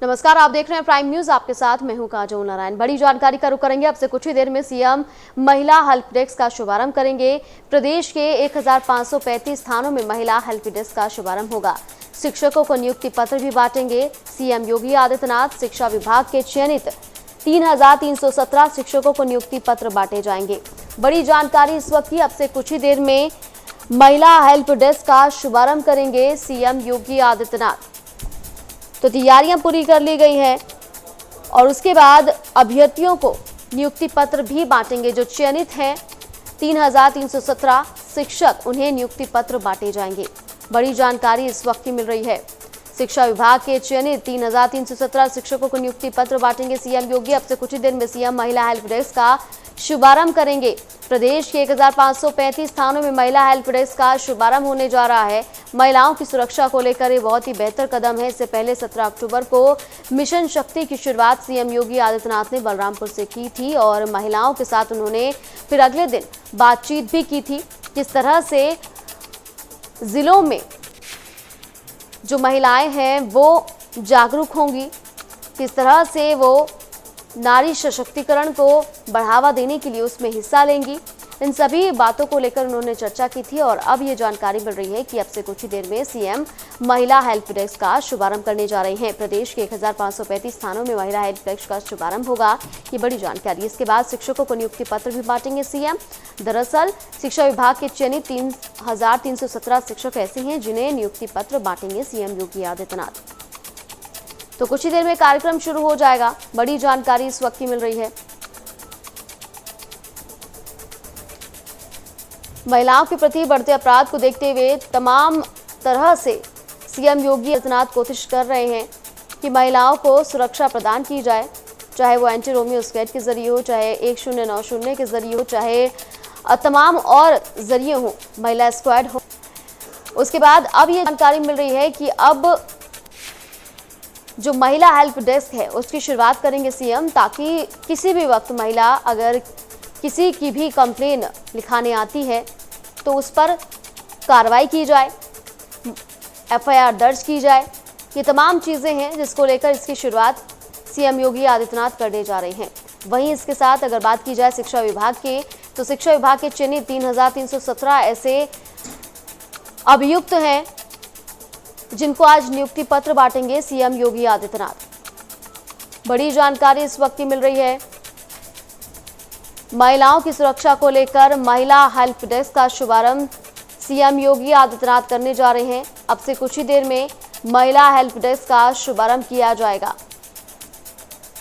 नमस्कार, आप देख रहे हैं प्राइम न्यूज। आपके साथ मैं हूं काजोल नारायण। बड़ी जानकारी का रुख करेंगे। अब से कुछ ही देर में सीएम महिला हेल्प डेस्क का शुभारंभ करेंगे। प्रदेश के 1535 थानों में महिला हेल्प डेस्क का शुभारंभ होगा। शिक्षकों को नियुक्ति पत्र भी बांटेंगे सीएम योगी आदित्यनाथ। शिक्षा विभाग के चयनित 3317 शिक्षकों को नियुक्ति पत्र बांटे जाएंगे। बड़ी जानकारी इस वक्त की। अब से कुछ ही देर में महिला हेल्प डेस्क का शुभारंभ करेंगे सीएम योगी आदित्यनाथ। तो तैयारियां पूरी कर ली गई हैं और उसके बाद अभ्यर्थियों को नियुक्ति पत्र भी बांटेंगे। जो चयनित हैं 3317 शिक्षक, उन्हें नियुक्ति पत्र बांटे जाएंगे। बड़ी जानकारी इस वक्त की मिल रही है। शिक्षा विभाग के चयनित 3317 शिक्षकों को नियुक्ति पत्र बांटेंगे सीएम योगी। अब से कुछ ही देर में सीएम महिला हेल्प डेस्क का शुभारंभ करेंगे। प्रदेश के 1535 थानों में महिला हेल्प डेस्क का शुभारंभ होने जा रहा है। महिलाओं की सुरक्षा को लेकर ये बहुत ही बेहतर कदम है। इससे पहले 17 अक्टूबर को मिशन शक्ति की शुरुआत सीएम योगी आदित्यनाथ ने बलरामपुर से की थी और महिलाओं के साथ उन्होंने फिर अगले दिन बातचीत भी की थी। किस तरह से जिलों में जो महिलाएं हैं वो जागरूक होंगी, किस तरह से वो नारी सशक्तिकरण को बढ़ावा देने के लिए उसमें हिस्सा लेंगी, इन सभी बातों को लेकर उन्होंने चर्चा की थी। और अब ये जानकारी मिल रही है कि अब से कुछ ही देर में सीएम महिला हेल्प डेस्क का शुभारंभ करने जा रहे हैं। प्रदेश के 1535 थानों में महिला हेल्प डेस्क का शुभारंभ होगा, ये बड़ी जानकारी। इसके बाद शिक्षकों को नियुक्ति पत्र भी बांटेंगे सीएम। दरअसल शिक्षा विभाग के चयनित 3317 शिक्षक ऐसे हैं जिन्हें नियुक्ति पत्र बांटेंगे सीएम योगी आदित्यनाथ। तो कुछ ही देर में कार्यक्रम शुरू हो जाएगा। बड़ी जानकारी इस वक्त की मिल रही है। महिलाओं के प्रति बढ़ते अपराध को देखते हुए तमाम तरह से सीएम योगी आदित्यनाथ कोशिश कर रहे हैं कि महिलाओं को सुरक्षा प्रदान की जाए, चाहे वो एंटी रोमियो स्क्वाड के जरिए हो, चाहे 1090 के जरिए हो, चाहे तमाम और जरिए हो, महिला स्क्वाड हो। उसके बाद अब ये जानकारी मिल रही है कि अब जो महिला हेल्प डेस्क है उसकी शुरुआत करेंगे सीएम, ताकि किसी भी वक्त महिला अगर किसी की भी कंप्लेन लिखाने आती है तो उस पर कार्रवाई की जाए, एफआईआर दर्ज की जाए। ये तमाम चीज़ें हैं जिसको लेकर इसकी शुरुआत सीएम योगी आदित्यनाथ करने जा रहे हैं। वहीं इसके साथ अगर बात की जाए शिक्षा विभाग के, तो शिक्षा विभाग के चयनित 3317 ऐसे अभियुक्त हैं जिनको आज नियुक्ति पत्र बांटेंगे सीएम योगी आदित्यनाथ। बड़ी जानकारी इस वक्त की मिल रही है। महिलाओं की सुरक्षा को लेकर महिला हेल्प डेस्क का शुभारंभ सीएम योगी आदित्यनाथ करने जा रहे हैं। अब से कुछ ही देर में महिला हेल्प डेस्क का शुभारंभ किया जाएगा।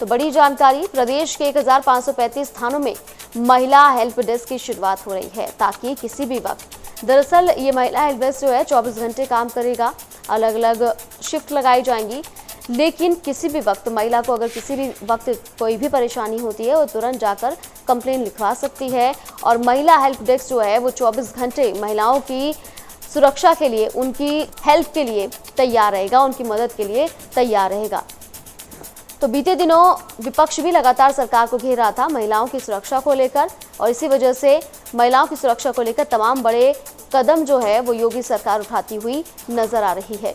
तो बड़ी जानकारी, प्रदेश के 1535 थानों में महिला हेल्प डेस्क की शुरुआत हो रही है, ताकि किसी भी वक्त, दरअसल ये महिला हेल्प डेस्क जो है 24 घंटे काम करेगा, अलग अलग शिफ्ट लगाई जाएंगी, लेकिन किसी भी वक्त महिला को अगर किसी भी वक्त कोई भी परेशानी होती है वो तुरंत जाकर कंप्लेन लिखवा सकती है। और महिला हेल्प डेस्क जो है वो 24 घंटे महिलाओं की सुरक्षा के लिए, उनकी हेल्प के लिए तैयार रहेगा, उनकी मदद के लिए तैयार रहेगा। तो बीते दिनों विपक्ष भी लगातार सरकार को घेर रहा था महिलाओं की सुरक्षा को लेकर, और इसी वजह से महिलाओं की सुरक्षा को लेकर तमाम बड़े कदम जो है वो योगी सरकार उठाती हुई नजर आ रही है।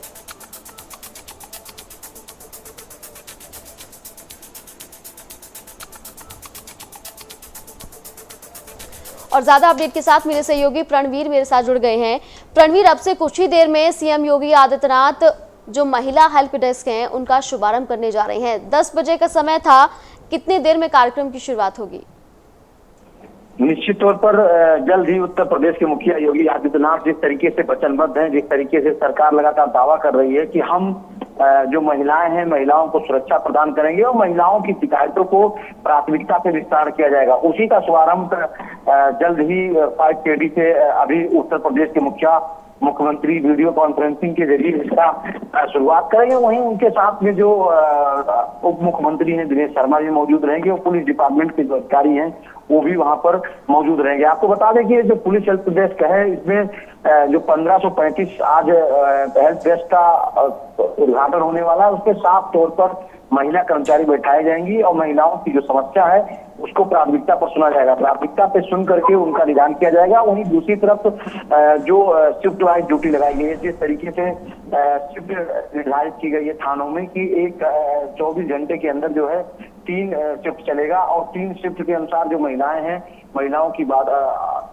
और ज्यादा अपडेट के साथ मेरे सहयोगी प्रणवीर मेरे साथ जुड़ गए हैं। प्रणवीर, अब से कुछ ही देर में सीएम योगी आदित्यनाथ जो महिला हेल्प डेस्क हैं उनका शुभारंभ करने जा रहे हैं। 10 बजे का समय था, कितनी देर में कार्यक्रम की शुरुआत होगी? निश्चित तौर पर जल्द ही उत्तर प्रदेश के मुखिया योगी आदित्यनाथ जिस तरीके से वचनबद्ध हैं, जिस तरीके से सरकार लगातार दावा कर रही है कि हम जो महिलाएं हैं, महिलाओं को सुरक्षा प्रदान करेंगे और महिलाओं की शिकायतों को प्राथमिकता से निस्तार किया जाएगा, उसी का शुभारंभ जल्द ही 5 KD से अभी उत्तर प्रदेश के मुख्यमंत्री वीडियो कॉन्फ्रेंसिंग के जरिए इसका शुरुआत करेंगे। वहीं उनके साथ में जो उप मुख्यमंत्री हैं दिनेश शर्मा जी मौजूद रहेंगे और पुलिस डिपार्टमेंट के जो अधिकारी हैं वो भी वहां पर मौजूद रहेंगे। आपको बता दें कि जो पुलिस हेल्प डेस्क है, इसमें जो 1535 आज हेल्प डेस्क का उद्घाटन होने वाला है, उसके साफ तौर पर महिला कर्मचारी बैठाए जाएंगी और महिलाओं की जो समस्या है उसको प्राथमिकता पर सुना जाएगा। प्राथमिकता पे सुन करके उनका निदान किया जाएगा। वहीं दूसरी तरफ जो शिफ्ट वाइज ड्यूटी लगाई गई है, जिस तरीके से शिफ्ट निर्धारित की गई है थानों में कि एक 24 घंटे के अंदर जो है 3 शिफ्ट चलेगा और 3 शिफ्ट के अनुसार जो महिलाएं हैं, महिलाओं की बात,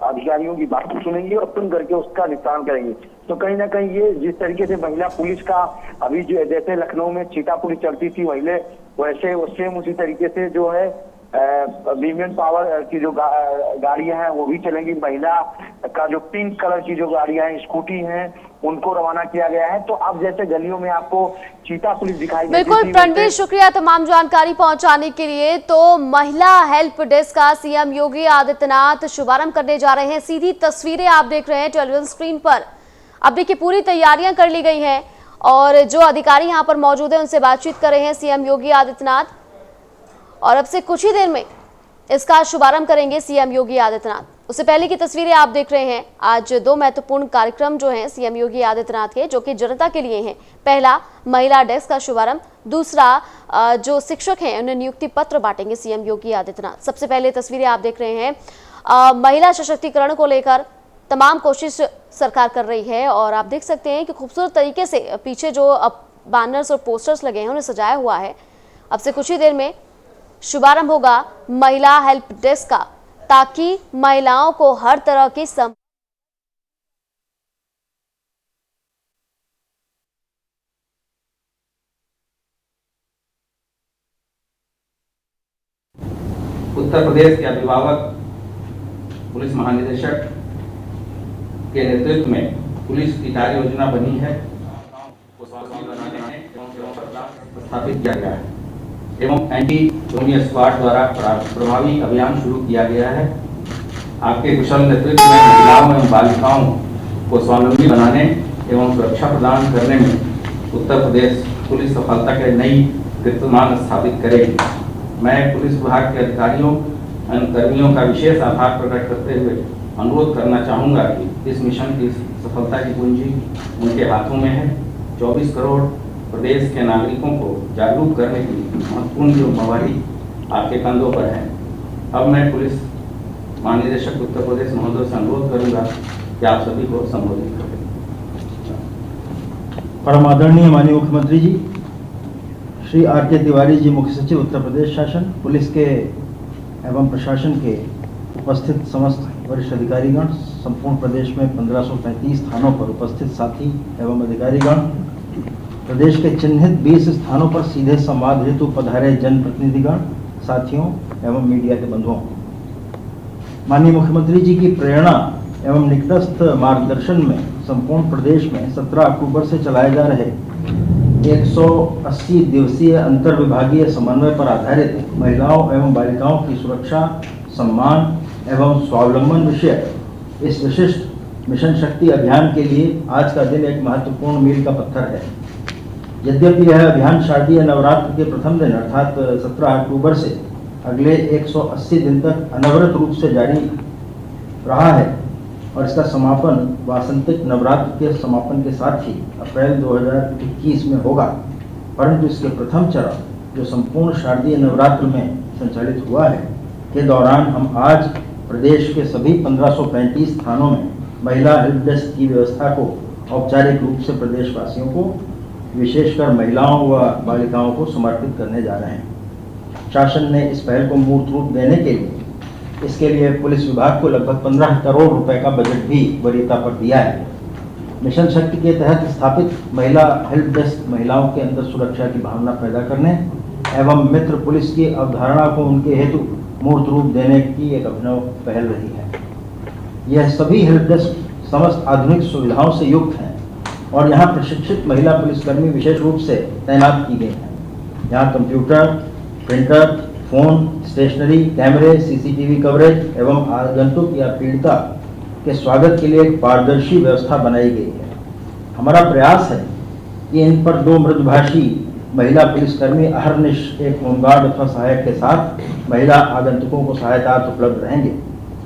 अधिकारियों की बात सुनेंगे और सुन करके उसका निस्तारण करेंगे। तो कहीं ना कहीं ये जिस तरीके से महिला पुलिस का अभी जो जैसे लखनऊ में चीता पुलिस चलती थी पहले, वैसे सेम उसी तरीके से जो है वीमेन पावर की जो गाड़ियां हैं वो भी चलेंगी। महिला का जो पिंक कलर की जो गाड़ियां हैं, स्कूटी हैं, उनको रवाना किया गया है। तो अब जैसे गलियों में आपको चीता पुलिस दिखाई देती बिल्कुल रणवीर, शुक्रिया तमाम जानकारी पहुंचाने के लिए। तो महिला हेल्प डेस्क का सीएम योगी आदित्यनाथ शुभारंभ करने जा रहे हैं। सीधी तस्वीरें आप देख रहे हैं टेलीविजन स्क्रीन पर। अब देखिए पूरी तैयारियां कर ली गई हैं और जो अधिकारी यहाँ पर मौजूद है उनसे बातचीत कर रहे हैं सीएम योगी आदित्यनाथ और अब से कुछ ही देर में इसका शुभारंभ करेंगे सीएम योगी आदित्यनाथ। उससे पहले की तस्वीरें आप देख रहे हैं। आज 2 महत्वपूर्ण कार्यक्रम जो हैं सीएम योगी आदित्यनाथ के, जो कि जनता के लिए हैं। पहला महिला डेस्क का शुभारंभ, दूसरा जो शिक्षक हैं उन्हें नियुक्ति पत्र बांटेंगे सीएम योगी आदित्यनाथ। सबसे पहले तस्वीरें आप देख रहे हैं, महिला सशक्तिकरण को लेकर तमाम कोशिश सरकार कर रही है और आप देख सकते हैं कि खूबसूरत तरीके से पीछे जो बैनर्स और पोस्टर्स लगे हैं उन्हें सजाया हुआ है। अब से कुछ ही देर में शुभारंभ होगा महिला हेल्प डेस्क का, ताकि महिलाओं को हर तरह की उत्तर प्रदेश के अभिभावक पुलिस महानिदेशक के नेतृत्व में पुलिस की कार्य योजना बनी है, स्थापित किया गया है एवं एंटी जोनियर स्क्वाड द्वारा प्रभावी अभियान शुरू किया गया है। आपके कुशल नेतृत्व में महिलाओं एवं बालिकाओं को स्वावलंबी बनाने एवं सुरक्षा प्रदान करने में उत्तर प्रदेश पुलिस सफलता के नई कीर्तिमान स्थापित करेगी। मैं पुलिस विभाग के अधिकारियों एवं कर्मियों का विशेष आभार प्रकट करते हुए अनुरोध करना चाहूँगा कि इस मिशन की सफलता की कुंजी उनके हाथों में है। 24 करोड़ प्रदेश के नागरिकों को जागरूक करने की महत्वपूर्ण जिम्मेवारी आपके कंधों पर है। अब मैं पुलिस महानिदेशक उत्तर प्रदेश महोदय से अनुरोध करूंगा कि आप सभी को संबोधित करें। परम आदरणीय माननीय मुख्यमंत्री जी, श्री आर.के. तिवारी जी, मुख्य सचिव उत्तर प्रदेश शासन, पुलिस के एवं प्रशासन के उपस्थित समस्त वरिष्ठ अधिकारीगण, संपूर्ण प्रदेश में 1535 स्थानों पर उपस्थित साथी एवं अधिकारीगण, प्रदेश के चिन्हित 20 स्थानों पर सीधे संवाद हेतु पधारे जनप्रतिनिधिगण, साथियों एवं मीडिया के बंधुओं, माननीय मुख्यमंत्री जी की प्रेरणा एवं निकटस्थ मार्गदर्शन में संपूर्ण प्रदेश में 17 अक्टूबर से चलाए जा रहे 180 दिवसीय अंतर विभागीय समन्वय पर आधारित महिलाओं एवं बालिकाओं की सुरक्षा, सम्मान एवं स्वावलंबन विषय इस विशिष्ट मिशन शक्ति अभियान के लिए आज का दिन एक महत्वपूर्ण मील का पत्थर है। यद्यपि यह अभियान शारदीय नवरात्र के प्रथम दिन अर्थात 17 अक्टूबर से अगले 180 दिन तक अनवरत रूप से जारी रहा है और इसका समापन वासंतिक नवरात्र के समापन के साथ ही अप्रैल 2021 में होगा, परंतु इसके प्रथम चरण जो संपूर्ण शारदीय नवरात्र में संचालित हुआ है के दौरान हम आज प्रदेश के सभी 1535 स्थानों में महिला हेल्प डेस्क की व्यवस्था को औपचारिक रूप से प्रदेशवासियों को, विशेषकर महिलाओं व बालिकाओं को समर्पित करने जा रहे हैं। शासन ने इस पहल को मूर्त रूप देने के लिए इसके लिए पुलिस विभाग को लगभग 15 करोड़ रुपए का बजट भी वरीयता पर दिया है। मिशन शक्ति के तहत स्थापित महिला हेल्प डेस्क महिलाओं के अंदर सुरक्षा की भावना पैदा करने एवं मित्र पुलिस की अवधारणा को उनके हेतु मूर्त रूप देने की एक अभिनव पहल रही है। यह सभी हेल्प डेस्क समस्त आधुनिक सुविधाओं से युक्त हैं और यहाँ प्रशिक्षित महिला पुलिसकर्मी विशेष रूप से तैनात की गई हैं। यहाँ कंप्यूटर, प्रिंटर, फोन, स्टेशनरी, कैमरे, सीसीटीवी कवरेज एवं आगंतुक या पीड़िता के स्वागत के लिए एक पारदर्शी व्यवस्था बनाई गई है। हमारा प्रयास है कि इन पर 2 मृदुभाषी महिला पुलिसकर्मी अहर्निश एक होमगार्ड अथवा सहायक के साथ महिला आगंतुकों को सहायता उपलब्ध रहेंगे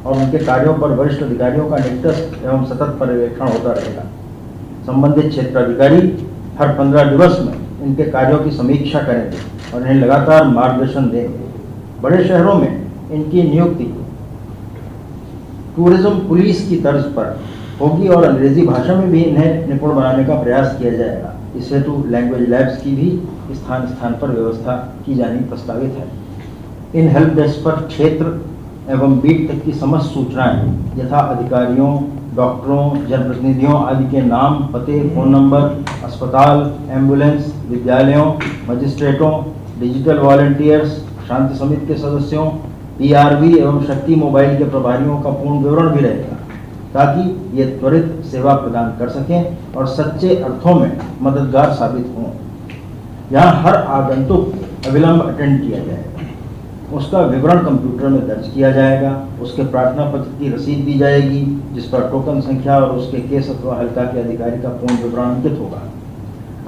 और उनके कार्यों पर वरिष्ठ अधिकारियों का निकटस्थ एवं सतत पर्यवेक्षण होता रहेगा। संबंधित क्षेत्राधिकारी हर 15 दिवस में इनके कार्यों की समीक्षा करेंगे और इन्हें लगातार मार्गदर्शन देंगे। बड़े शहरों में इनकी नियुक्ति टूरिज्म पुलिस की तर्ज पर होगी और अंग्रेजी भाषा में भी इन्हें निपुण बनाने का प्रयास किया जाएगा। इस हेतु लैंग्वेज लैब्स की भी स्थान स्थान पर व्यवस्था की जानी प्रस्तावित है। इन हेल्प डेस्क पर क्षेत्र एवं बीट तक की समस्त सूचनाएं यथा अधिकारियों, डॉक्टरों, जनप्रतिनिधियों आदि के नाम, पते, फोन नंबर, अस्पताल, एम्बुलेंस, विद्यालयों, मजिस्ट्रेटों, डिजिटल वॉलंटियर्स, शांति समिति के सदस्यों, पीआरवी एवं शक्ति मोबाइल के प्रभारियों का पूर्ण विवरण भी रहेगा, ताकि ये त्वरित सेवा प्रदान कर सकें और सच्चे अर्थों में मददगार साबित हों। यहाँ हर आगंतुक को अविलंब अटेंड किया जाएगा, उसका विवरण कंप्यूटर में दर्ज किया जाएगा, उसके प्रार्थना पत्र की रसीद दी जाएगी जिस पर टोकन संख्या और उसके केस अथवा हल्का के अधिकारी का पूर्ण विवरण अंकित होगा।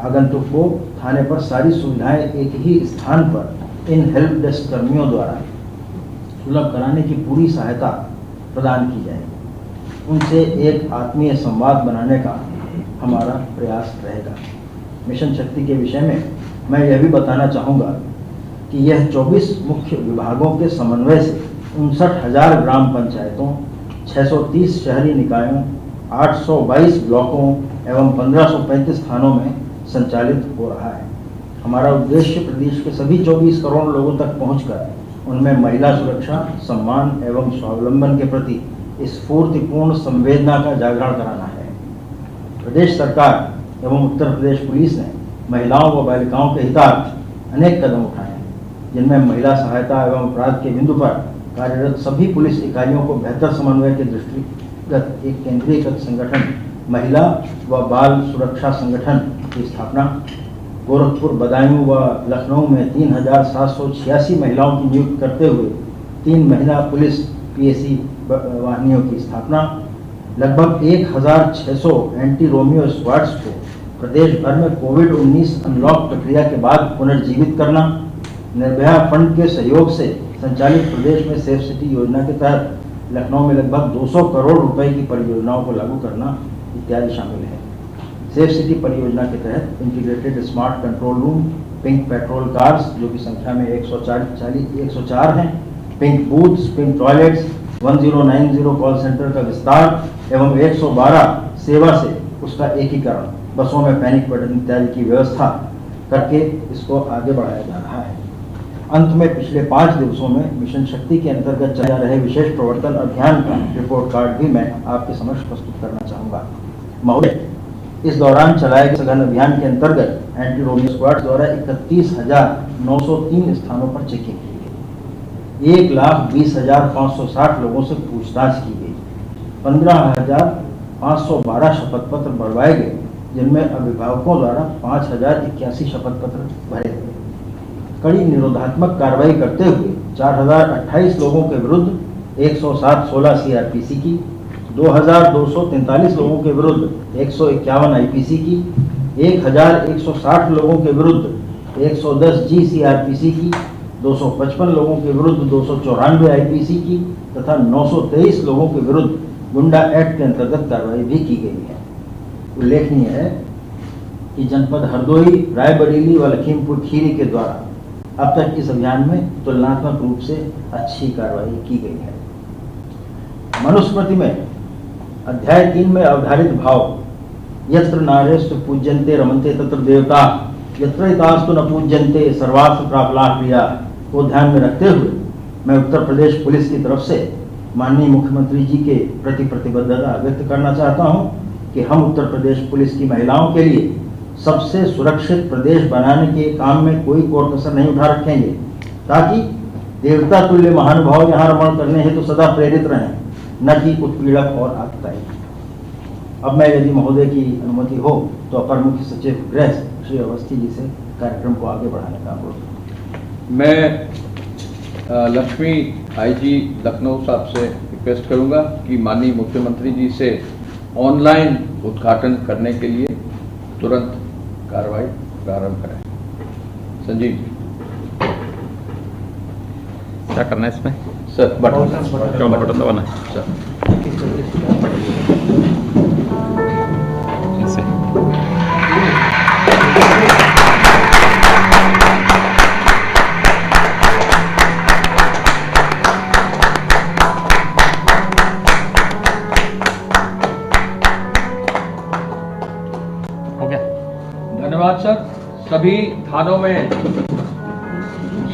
आगंतुक को थाने पर सारी सुविधाएं एक ही स्थान पर इन हेल्प डेस्क कर्मियों द्वारा सुलभ कराने की पूरी सहायता प्रदान की जाएगी। उनसे एक आत्मीय संवाद बनाने का हमारा प्रयास रहेगा। मिशन शक्ति के विषय में मैं यह भी बताना चाहूँगा कि यह 24 मुख्य विभागों के समन्वय से 59,000 ग्राम पंचायतों, 630 शहरी निकायों, 822 ब्लॉकों एवं 1535 थानों में संचालित हो रहा है। हमारा उद्देश्य प्रदेश के सभी 24 करोड़ लोगों तक पहुंचकर उनमें महिला सुरक्षा, सम्मान एवं स्वावलंबन के प्रति स्फूर्तिपूर्ण संवेदना का जागरण कराना है। प्रदेश सरकार एवं उत्तर प्रदेश पुलिस ने महिलाओं व बालिकाओं के हितार्थ अनेक कदम उठाए हैं, जिनमें महिला सहायता एवं अपराध के बिंदु पर कार्यरत सभी पुलिस इकाइयों को बेहतर समन्वय के दृष्टिगत एक केंद्रीयकृत संगठन महिला व बाल सुरक्षा संगठन की स्थापना, गोरखपुर, बदायूं व लखनऊ में 3,786 महिलाओं की नियुक्ति करते हुए 3 महिला पुलिस पीएसी वाहिनियों की स्थापना, लगभग 1,600 एंटी रोमियो स्क्वाड्स को प्रदेश भर में कोविड-19 अनलॉक प्रक्रिया के बाद पुनर्जीवित करना, निर्भया फंड के सहयोग से संचालित प्रदेश में सेफ सिटी योजना के तहत लखनऊ में लगभग 200 करोड़ रुपए की परियोजनाओं को लागू करना इत्यादि शामिल है। सेफ सिटी परियोजना के तहत integrated smart control room, pink patrol cars जो कि संख्या में 104 हैं, pink booths, pink toilets, 1090 call centre का विस्तार एवं 112 सेवा से उसका एकीकरण, बसों में पैनिक बटन इत्यादि की व्यवस्था करके इसको आगे बढ़ाया जा रहा है। अंत में पिछले 5 दिवसों में मिशन शक्ति के अंतर्गत चला रहे विशेष प्रवर्तन अभियान का रिपोर्ट कार्ड भी मैं आपके समक्ष प्रस्तुत करना चाहूँगा। महोदय, इस दौरान चलाए गए सघन अभियान के अंतर्गत एंटी रोमियो स्क्वाड द्वारा 31,903 स्थानों पर चेकिंग की गई, 1,20,560 लोगों से पूछताछ की गई, 15,512 शपथ पत्र बढ़वाए गए, जिनमें अभिभावकों द्वारा 5,081 शपथ पत्र भरे गए। कड़ी निरोधात्मक कार्रवाई करते हुए 4,028 लोगों के विरुद्ध 107/16 सीआरपीसी की, 2,243 लोगों के विरुद्ध 151 आईपीसी की, 1,160 लोगों के विरुद्ध 110 जी सीआरपीसी की, 255 लोगों के विरुद्ध 294 आईपीसी की तथा 923 लोगों के विरुद्ध गुंडा एक्ट के अंतर्गत कार्रवाई भी की गई है। उल्लेखनीय है कि जनपद हरदोई, रायबरेली व लखीमपुर खीरी के द्वारा अब तक इस अभियान में तुलनात्मक रूप से अच्छी कार्रवाई की गई है। मनुस्मृति में अध्याय 3 में अवधारित भाव यत्र नारेस्तु पूज्यन्ते रमन्ते तत्र देवता यत्र हितास्तु न पूज्यन्ते सर्वार्थ प्राप्लाह प्रिया को ध्यान में रखते हुए मैं उत्तर प्रदेश पुलिस की तरफ से माननीय मुख्यमंत्री जी के प्रति प्रतिबद्धता व्यक्त करना चाहता हूं कि हम उत्तर प्रदेश पुलिस की महिलाओं के लिए सबसे सुरक्षित प्रदेश बनाने के काम में कोई कोर कसर नहीं उठा रखेंगे, ताकि देवता तुल्य महानुभाव यहाँ रमण करने हेतु सदा प्रेरित रहें, न कि उत्पीड़क और आतताई। अब मैं यदि महोदय की अनुमति हो तो अपर मुख्य सचिव गृह श्री अवस्थी जी से कार्यक्रम को आगे बढ़ाने का अनुरोध करूँ। मैं लक्ष्मी आईजी लखनऊ साहब से रिक्वेस्ट करूंगा कि माननीय मुख्यमंत्री जी से ऑनलाइन उद्घाटन करने के लिए तुरंत कार्रवाई प्रारंभ करें। संजीव जी, क्या करना है इसमें? सर बटन दबाना है सर। ऐसे सभी थानों में,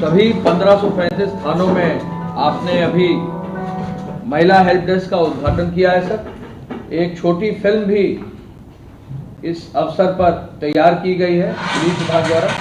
सभी 1535 थानों में आपने अभी महिला हेल्प डेस्क का उद्घाटन किया है सर। एक छोटी फिल्म भी इस अवसर पर तैयार की गई है पुलिस विभाग द्वारा।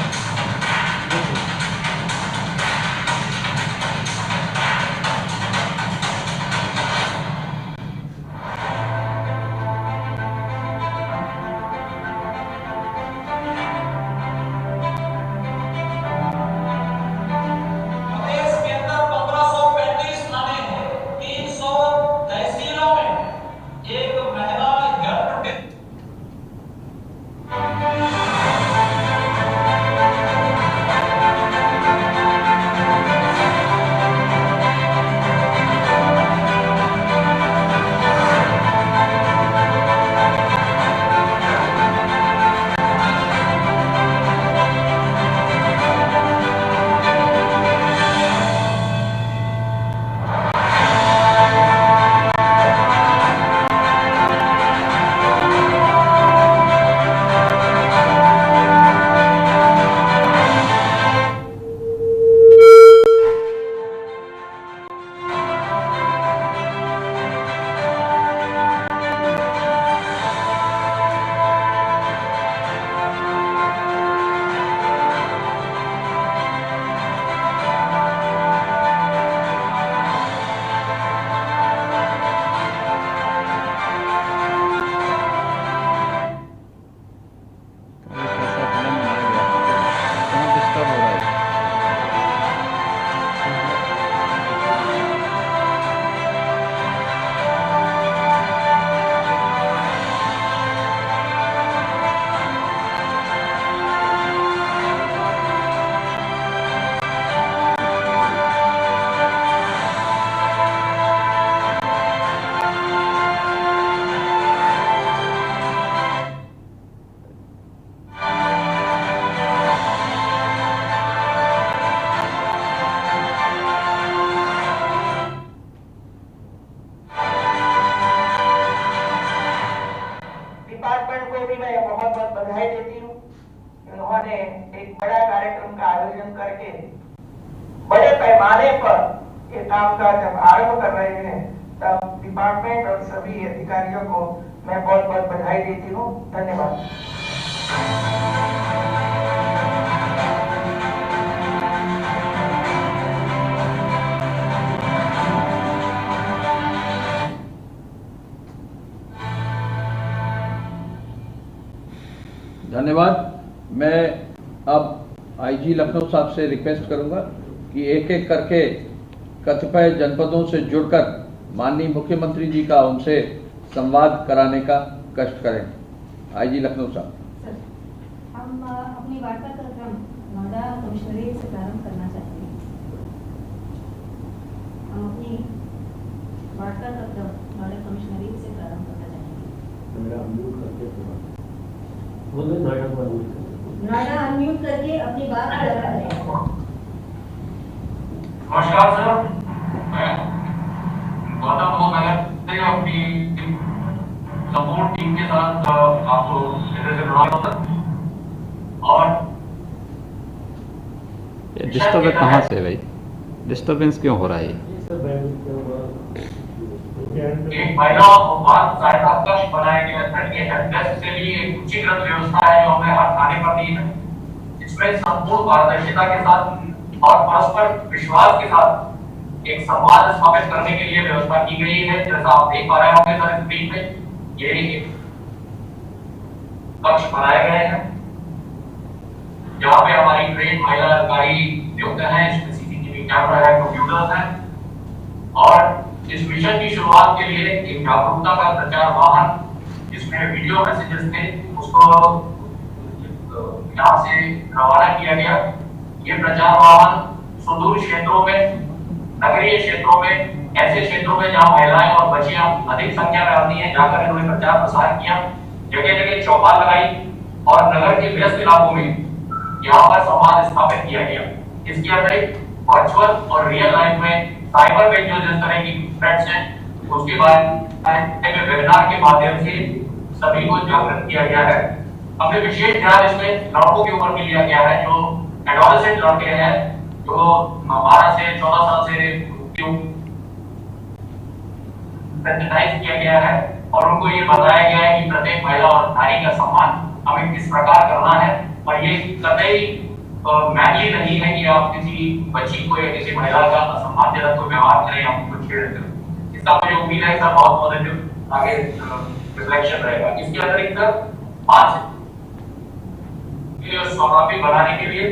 डिपार्टमेंट को भी मैं बहुत बहुत बधाई देती हूँ। उन्होंने एक बड़ा कार्यक्रम का आयोजन करके बड़े पैमाने पर ये काम का जब आरंभ कर रहे हैं, तब डिपार्टमेंट और सभी अधिकारियों को मैं बहुत बहुत बधाई देती हूँ। धन्यवाद। धन्यवाद। मैं अब आईजी लखनऊ साहब से रिक्वेस्ट करूंगा कि एक एक करके कतिपय जनपदों से जुड़कर माननीय मुख्यमंत्री जी का उनसे संवाद कराने का कष्ट करें। आईजी लखनऊ साहब। सर, हम अपनी वार्ता कार्यक्रम नोएडा कमिश्नरेट से प्रारंभ करना चाहते हैं। हम अपनी वार्ता कार्यक्रम नोएडा कमिश्नरेट से प्रारंभ करना चाहेंगे। नोएडा अनम्यूट करके अपनी बात करें। नमस्कार सर, मैं गौतम नगर से अपनी संपूर्ण टीम के साथ आपको इधर से बुलाया था। और डिस्टर्बेंस कहाँ से है भाई? डिस्टर्बेंस क्यों हो रहा है? एक महिला उपवास सहायता कक्ष बनाया गया था। ये हेल्पडेस्क के लिए एक उच्चीकृत व्यवस्था है जो हमें हर थाने पर दी है। इसमें संपूर्ण पारदर्शिता के साथ और परस्पर विश्वास के साथ एक संवाद स्थापित करने के लिए व्यवस्था की गई है। जैसा आप देख पा रहे होंगे सर स्क्रीन पे, ये कक्ष बनाए गए हैं जहाँ पे हमारी ट्रेन महिला अधिकारी नियुक्त है। इसमें सीसीटीवी कैमरा है, कंप्यूटर्स हैं। और इस मिशन की शुरुआत के लिए एक जागरूकता का प्रचार वाहन जिसमें वीडियो मैसेजेस थे उसको यहाँ से रवाना किया गया। ये प्रचार वाहन सुदूर क्षेत्रों में, नगरीय क्षेत्रों में, ऐसे क्षेत्रों में जहाँ महिलाएं और बच्चियां अधिक संख्या में आती हैं, जाकर इन्होंने प्रचार प्रसार किया। जगह जगह चौपाल लगाई और नगर के व्यस्त इलाकों में यहाँ पर संवाद स्थापित किया गया। इसके अतिरिक्त वर्चुअल और रियल लाइफ में साइबर में जो जिस तरह की थ्रेट्स हैं उसके बाद वेबिनार के माध्यम से सभी को जागृत किया गया है। हमने विशेष ध्यान इसमें लड़कों के ऊपर भी लिया गया है, जो एडोलेसेंट लड़के हैं, जो 12 से 14 साल से सेंसिटाइज किया गया है और उनको ये बताया गया है कि प्रत्येक महिला और नारी का सम्मान हमें किस प्रकार करना है। और ये कतई मैनली नहीं है कि आप किसी बच्ची को या किसी महिला का असम्मानजनक कोई व्यवहार करें या उनको छेड़ दें। इसका मुझे उम्मीद है सर बहुत पॉजिटिव आगे रिफ्लेक्शन रहेगा। इसके अतिरिक्त 5 स्वावलंबी बनाने के लिए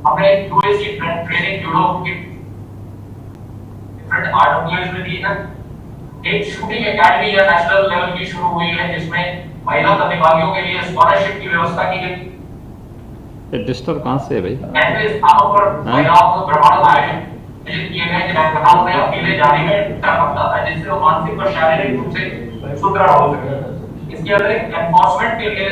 हमने यूएससी ट्रेनिंग जुड़ो की डिफरेंट आर्टिकल्स में दी है। एक शूटिंग एकेडमी या नेशनल लेवल की शुरू हुई है, जिसमें महिला प्रतिभागियों के लिए स्कॉलरशिप की व्यवस्था की गई। डिस्टर्ब कहाँ से है भाई? ऐसे स्थानों पर महिलाओं को प्रमाण आयोजित किए गए जहां उन्हें अकेले जाने में डर लगता था, जिससे वो मानसिक और शारीरिक रूप से सुदृढ़ हो सके। इसके अतिरिक्त एनफोर्समेंट के लिए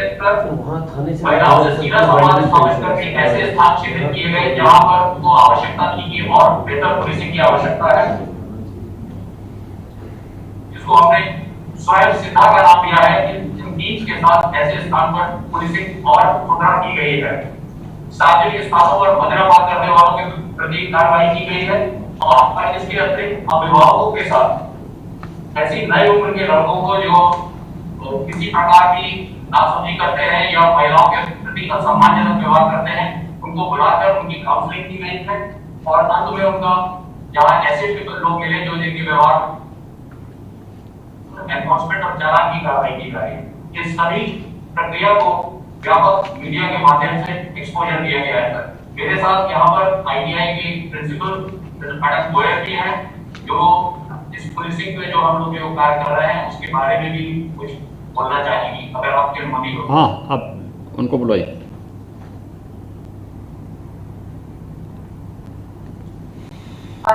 महिलाओं से सीधा संवाद स्थापित करके ऐसे स्थान चिन्हित किए गए जहां पर उनको आवश्यकता थी कि और बेहतर पुलिसिंग की आवश्यकता है, जिसको हमने स्वयं सिद्धा का नाम दिया है। इन टीम्स के साथ ऐसे स्थान पर पुलिसिंग और सुदृढ़ की गई है। सार्वजनिक स्थानों पर मदिरापान करने वालों के प्रति कार्रवाई की गई है और इसके अतिरिक्त अभिभावकों के साथ ऐसी नई उम्र के लड़कों को जो किसी प्रकार की नासमझी करते हैं या महिलाओं के प्रति असम्मानजनक व्यवहार करते हैं, उनको बुलाकर उनकी काउंसलिंग की गई है और अंत में उनका जहां ऐसे लोग मिले जो जिनके व्यवहार एनफोर्समेंट और चालान की कार्रवाई की जा रही है। इस सभी प्रक्रिया को व्यापक मीडिया के माध्यम से एक्सपोजर दिया गया है। मेरे साथ यहाँ पर आईटीआई के प्रिंसिपल मैडम गोयल भी हैं, जो इस पुलिसिंग में जो हम लोग जो कार्य कर रहे हैं उसके बारे में भी कुछ बोलना चाहेंगी, अगर आपकी अनुमति हो। हाँ, आप उनको बुलाइए।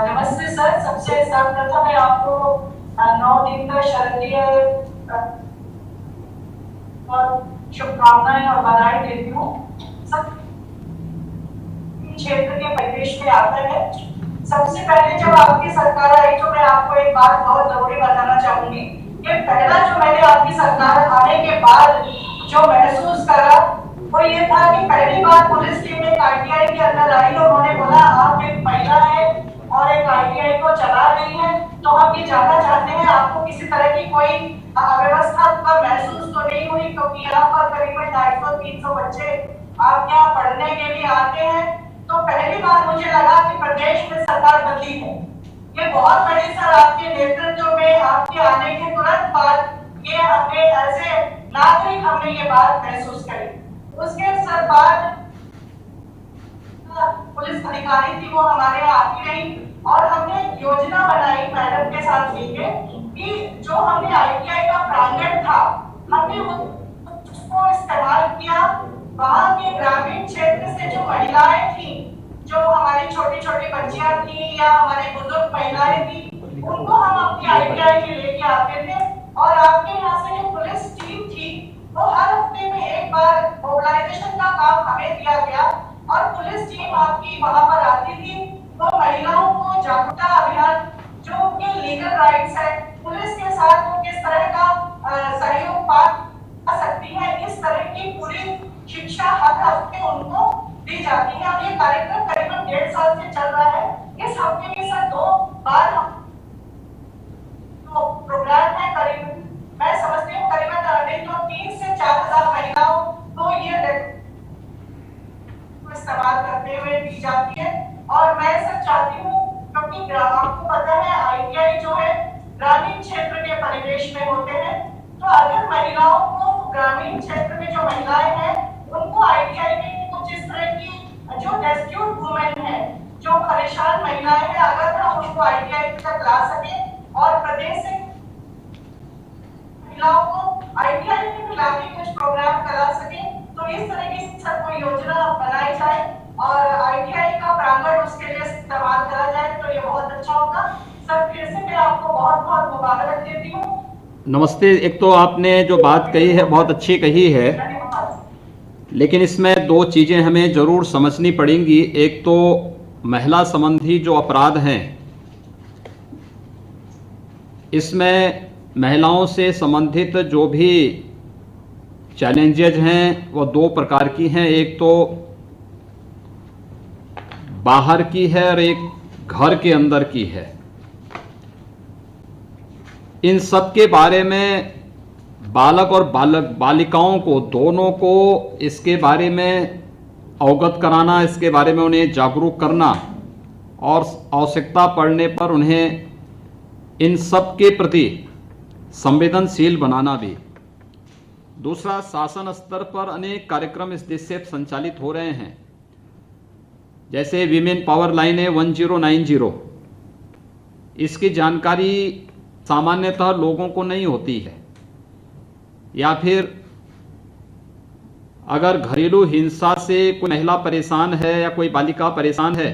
नमस्ते सर, सबसे सर्वप्रथम मैं आपको 9 दिन का शारदीय और शुभकामनाएं और बधाई देती हूँ। सब क्षेत्र के परिवेश में आता है। सबसे पहले जब आपकी सरकार आई तो मैं आपको एक बात बहुत जरूरी बताना चाहूंगी कि पहला जो मैंने आपकी सरकार आने के बाद जो महसूस करा वो ये था कि पहली बार पुलिस टीम एक आईटीआई के अंदर आई और उन्होंने बोला आप एक महिला है और एक आईटीआई को चला रही है, तो हम ये जानना चाहते हैं आपको किसी तरह की कोई अव्यवस्था का महसूस तो नहीं हुई, क्योंकि यहाँ पर करीबन 250-300 बच्चे आपके यहाँ पढ़ने के लिए आते हैं। तो पहली बार मुझे लगा कि प्रदेश में सरकार बदली है। ये बहुत बड़ी सर आपके नेतृत्व में आपके आने के तुरंत बाद ये हमने ऐसे नागरिक हमने ये बात महसूस करी। उसके सर बाद पुलिस अधिकारी थी वो हमारे यहाँ आती रही और हमने योजना बनाई मैडम के साथ मिलके कि जो हमने आईटीआई का प्रांगण था हमने उसको इस्तेमाल किया। वहाँ के ग्रामीण क्षेत्र से जो महिलाएं थी, जो हमारी छोटी छोटी बच्चियां थी या हमारे बुजुर्ग महिलाएं थी, उनको हम अपनी आईटीआई में लेके आते थे और आपके यहाँ से जो पुलिस टीम थी वो हर हफ्ते में एक बार मोबिलाइजेशन का काम हमें दिया गया और पुलिस टीम आपकी वहाँ पर आती थी। वो महिलाओं को जागरूकता अभियान जो उनके लीगल राइट्स है, पुलिस के साथ वो किस तरह का सहयोग पा सकती है, इस तरह की पूरी शिक्षा हर हफ्ते उनको दी जाती है। अब ये कार्यक्रम करीबन 1.5 साल से चल रहा है। इस हफ्ते के साथ 2 बार तो प्रोग्राम है, करीबन मैं समझती हूँ करीबन नहीं तो 3 से 4 हजार महिलाओं को ये इस्तेमाल करते हुए दी जाती है। और मैं सब चाहती हूँ, क्योंकि आपको पता है आईटीआई जो है ग्रामीण क्षेत्र के परिवेश में होते हैं, तो अगर महिलाओं को ग्रामीण क्षेत्र में जो महिलाएं हैं उनको आईटीआई में कुछ इस तरह की जो डेस्ट्यूट वुमेन है, जो परेशान महिलाएं हैं, अगर हम उनको आईटीआई तक ला सके और प्रदेश से महिलाओं को आईटीआई में लाके कुछ प्रोग्राम करा सके, तो इस तरह की सब कोई योजना बनाई जाए और आईटीआई का प्रांगण उसके लिए इस्तेमाल करा जाए तो ये बहुत अच्छा होगा। सर फिर से मैं आपको बहुत बहुत मुबारक देती हूँ। नमस्ते। एक तो आपने जो बात कही है बहुत अच्छी कही है, लेकिन इसमें 2 चीज़ें हमें ज़रूर समझनी पड़ेंगी। एक तो महिला संबंधी जो अपराध हैं, इसमें महिलाओं से संबंधित जो भी चैलेंजेज हैं वो दो प्रकार की हैं, एक तो बाहर की है और एक घर के अंदर की है। इन सब के बारे में बालक और बालिकाओं को दोनों को इसके बारे में अवगत कराना, इसके बारे में उन्हें जागरूक करना और आवश्यकता पड़ने पर उन्हें इन सब के प्रति संवेदनशील बनाना भी। दूसरा, शासन स्तर पर अनेक कार्यक्रम इस दिशा से संचालित हो रहे हैं, जैसे वीमेन पावर लाइन है 1090। इसकी जानकारी सामान्यतः लोगों को नहीं होती है, या फिर अगर घरेलू हिंसा से कोई महिला परेशान है या कोई बालिका परेशान है,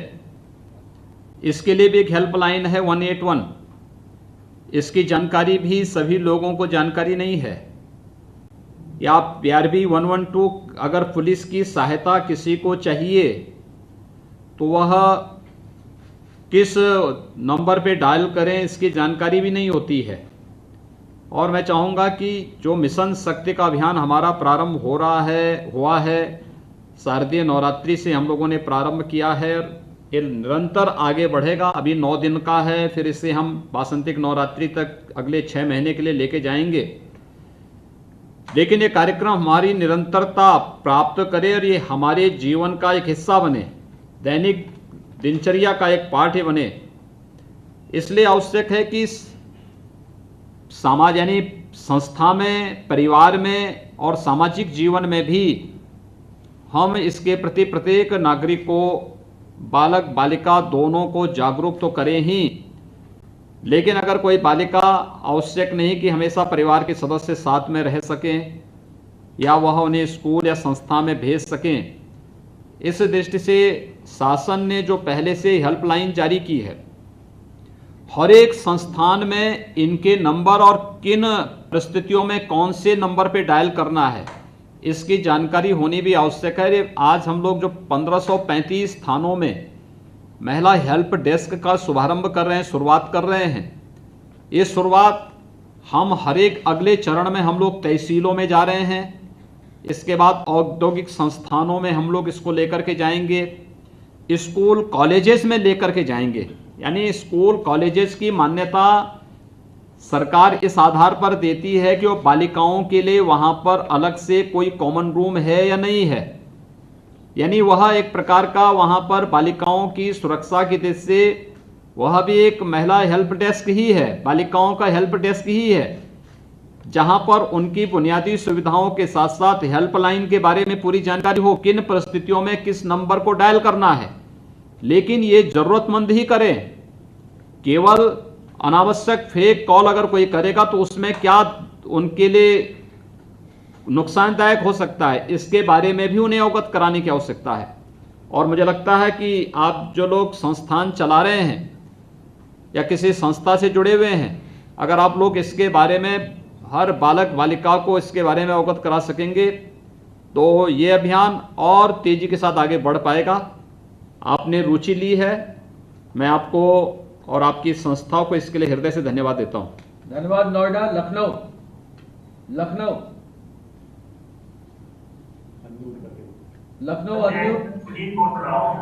इसके लिए भी एक हेल्पलाइन है 181। इसकी जानकारी भी सभी लोगों को जानकारी नहीं है। या PRB 112, अगर पुलिस की सहायता किसी को चाहिए तो वह किस नंबर पे डायल करें, इसकी जानकारी भी नहीं होती है। और मैं चाहूँगा कि जो मिशन शक्ति का अभियान हमारा प्रारंभ हुआ है, शारदीय नवरात्रि से हम लोगों ने प्रारंभ किया है, ये निरंतर आगे बढ़ेगा। अभी 9 दिन का है, फिर इसे हम वासंतिक नवरात्रि तक अगले 6 महीने के लिए लेके जाएंगे। लेकिन ये कार्यक्रम हमारी निरंतरता प्राप्त करे और ये हमारे जीवन का एक हिस्सा बने, दैनिक दिनचर्या का एक पार्ट ही बने। इसलिए आवश्यक है कि समाज यानी संस्था में, परिवार में और सामाजिक जीवन में भी हम इसके प्रति प्रत्येक नागरिक को, बालक बालिका दोनों को जागरूक तो करें ही, लेकिन अगर कोई बालिका आवश्यक नहीं कि हमेशा परिवार के सदस्य साथ में रह सकें या वह उन्हें स्कूल या संस्था में भेज सकें, इस दृष्टि से शासन ने जो पहले से हेल्पलाइन जारी की है, हर एक संस्थान में इनके नंबर और किन परिस्थितियों में कौन से नंबर पे डायल करना है, इसकी जानकारी होनी भी आवश्यक है। आज हम लोग जो 1535 थानों में महिला हेल्प डेस्क का शुभारंभ कर रहे हैं, शुरुआत कर रहे हैं, ये शुरुआत हम हर एक अगले चरण में हम लोग तहसीलों में जा रहे हैं, इसके बाद औद्योगिक संस्थानों में हम लोग इसको लेकर के जाएंगे, स्कूल कॉलेजेस में लेकर के जाएंगे। यानी स्कूल कॉलेजेस की मान्यता सरकार इस आधार पर देती है कि वो बालिकाओं के लिए वहां पर अलग से कोई कॉमन रूम है या नहीं है, यानी वह एक प्रकार का वहां पर बालिकाओं की सुरक्षा की दृष्टि से वह भी एक महिला हेल्प डेस्क ही है, बालिकाओं का हेल्प डेस्क ही है, जहां पर उनकी बुनियादी सुविधाओं के साथ साथ हेल्पलाइन के बारे में पूरी जानकारी हो, किन परिस्थितियों में किस नंबर को डायल करना है। लेकिन ये जरूरतमंद ही करें, केवल अनावश्यक फेक कॉल अगर कोई करेगा तो उसमें क्या उनके लिए नुकसानदायक हो सकता है, इसके बारे में भी उन्हें अवगत कराने की आवश्यकता है। और मुझे लगता है कि आप जो लोग संस्थान चला रहे हैं या किसी संस्था से जुड़े हुए हैं, अगर आप लोग इसके बारे में हर बालक बालिका को इसके बारे में अवगत करा सकेंगे तो ये अभियान और तेजी के साथ आगे बढ़ पाएगा। आपने रुचि ली है, मैं आपको और आपकी संस्थाओं को इसके लिए हृदय से धन्यवाद देता हूं। धन्यवाद। नोएडा, लखनऊ सुजीत बोल रहा हूँ।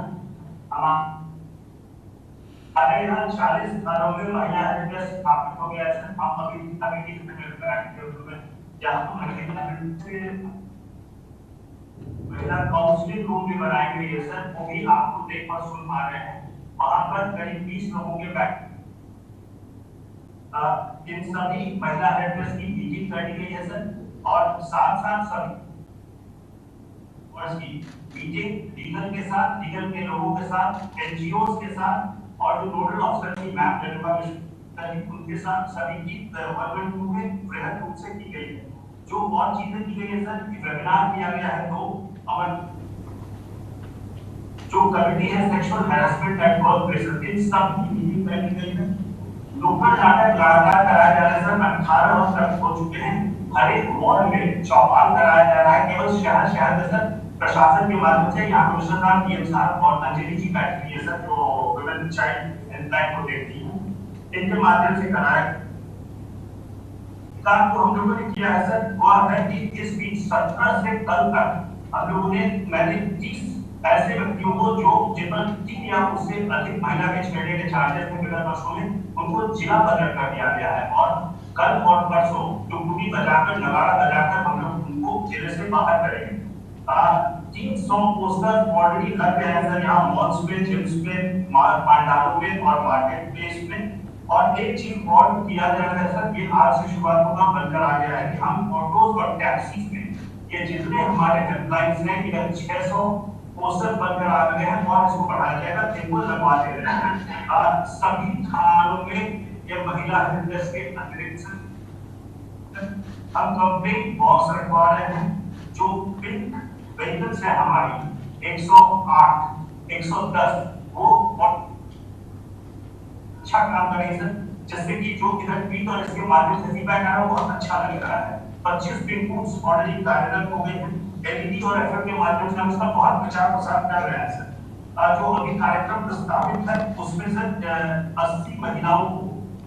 हमारे यहाँ 40 थानों में महिला हेल्प डेस्क स्थापित हो गया है। हम अभी कमेटी में जहाँ महिला काउंसलिंग रूम भी बनाए गए हैं सर, वो भी आपको देख पर सुन पा रहे हैं। वहां पर करीब 20 लोगों के बैठ इन सभी महिला हेल्प डेस्क की मीटिंग कर गई है सर, और साथ साथ सभी की मीटिंग लीगल के साथ, लीगल के लोगों के साथ, NGOs के साथ और जो नोडल ऑफिसर की मैप उनके साथ सभी की अर्बन टू में वृहद रूप से की गई है। जो और चीजें की गई है सर, वेबिनार किया गया है 2 और जो कमिटी है सेक्सुअल हैरेसमेंट एंड वर्कप्लेसेस, इन सब की मीटिंग करनी गई है। नुक्कड़ नाटक लगातार कराया जा रहा है सर, 18 तक हो चुके हैं। हर एक मॉल में चौपाल कराया जा रहा है, केवल शहर में सर प्रशासन के माध्यम से यहाँ कमिश्नर साहब, DM साहब और अंजलि जी बैठी हुई है सर, जो वुमेन चाइल्ड हेल्पलाइन को देखती है, इनके माध्यम से कराया काम जो हम लोगों ने किया है सर वह है कि इस बीच 17 से कल तक हम लोगों ने मैंने 30 ऐसे व्यक्तियों को जो जिन पर 3 या उससे अधिक महिला के छेड़ने के चार्जेस में विगत वर्षों में उनको जिला बदल कर दिया गया है और कल और परसों टुकड़ी बजाकर नगाड़ा बजाकर हम लोग उनको जेल से बाहर करेंगे। 300 पोस्टर ऑलरेडी लग गए हैं सर यहाँ मॉल्स पे, जिम्स पे, पांडालों में और मार्केट प्लेस में। और एक चीज और किया जा रहा है सर, ये आज से शुरुआत होगा, बनकर आ गया है कि हम ऑटोज और टैक्सीज में ये जितने हमारे हेल्पलाइंस हैं ये 600 पोस्टर बनकर आ गए हैं और इसको बढ़ाया जाएगा, इनको लगवा दे रहे हैं। सभी थानों में ये महिला हेल्प डेस्क के अतिरिक्त हम कंप्लीट बॉक्स रखवा रहे हैं जो पिंक व्हीकल्स है हमारी 108, 110 वो अच्छा काम करेंगे सर, जिससे कि जो इधर ट्वीट और इसके माध्यम से फीडबैक आ रहा है बहुत अच्छा लग रहा है। 25 पिंक बूथ्स ऑलरेडी कार्यरत हो गए हैं। एलईडी और एफएम के माध्यम से हम इसका बहुत प्रचार प्रसार कर रहे हैं सर। जो अभी कार्यक्रम प्रस्तावित है उसमें सर 80 महिलाओं को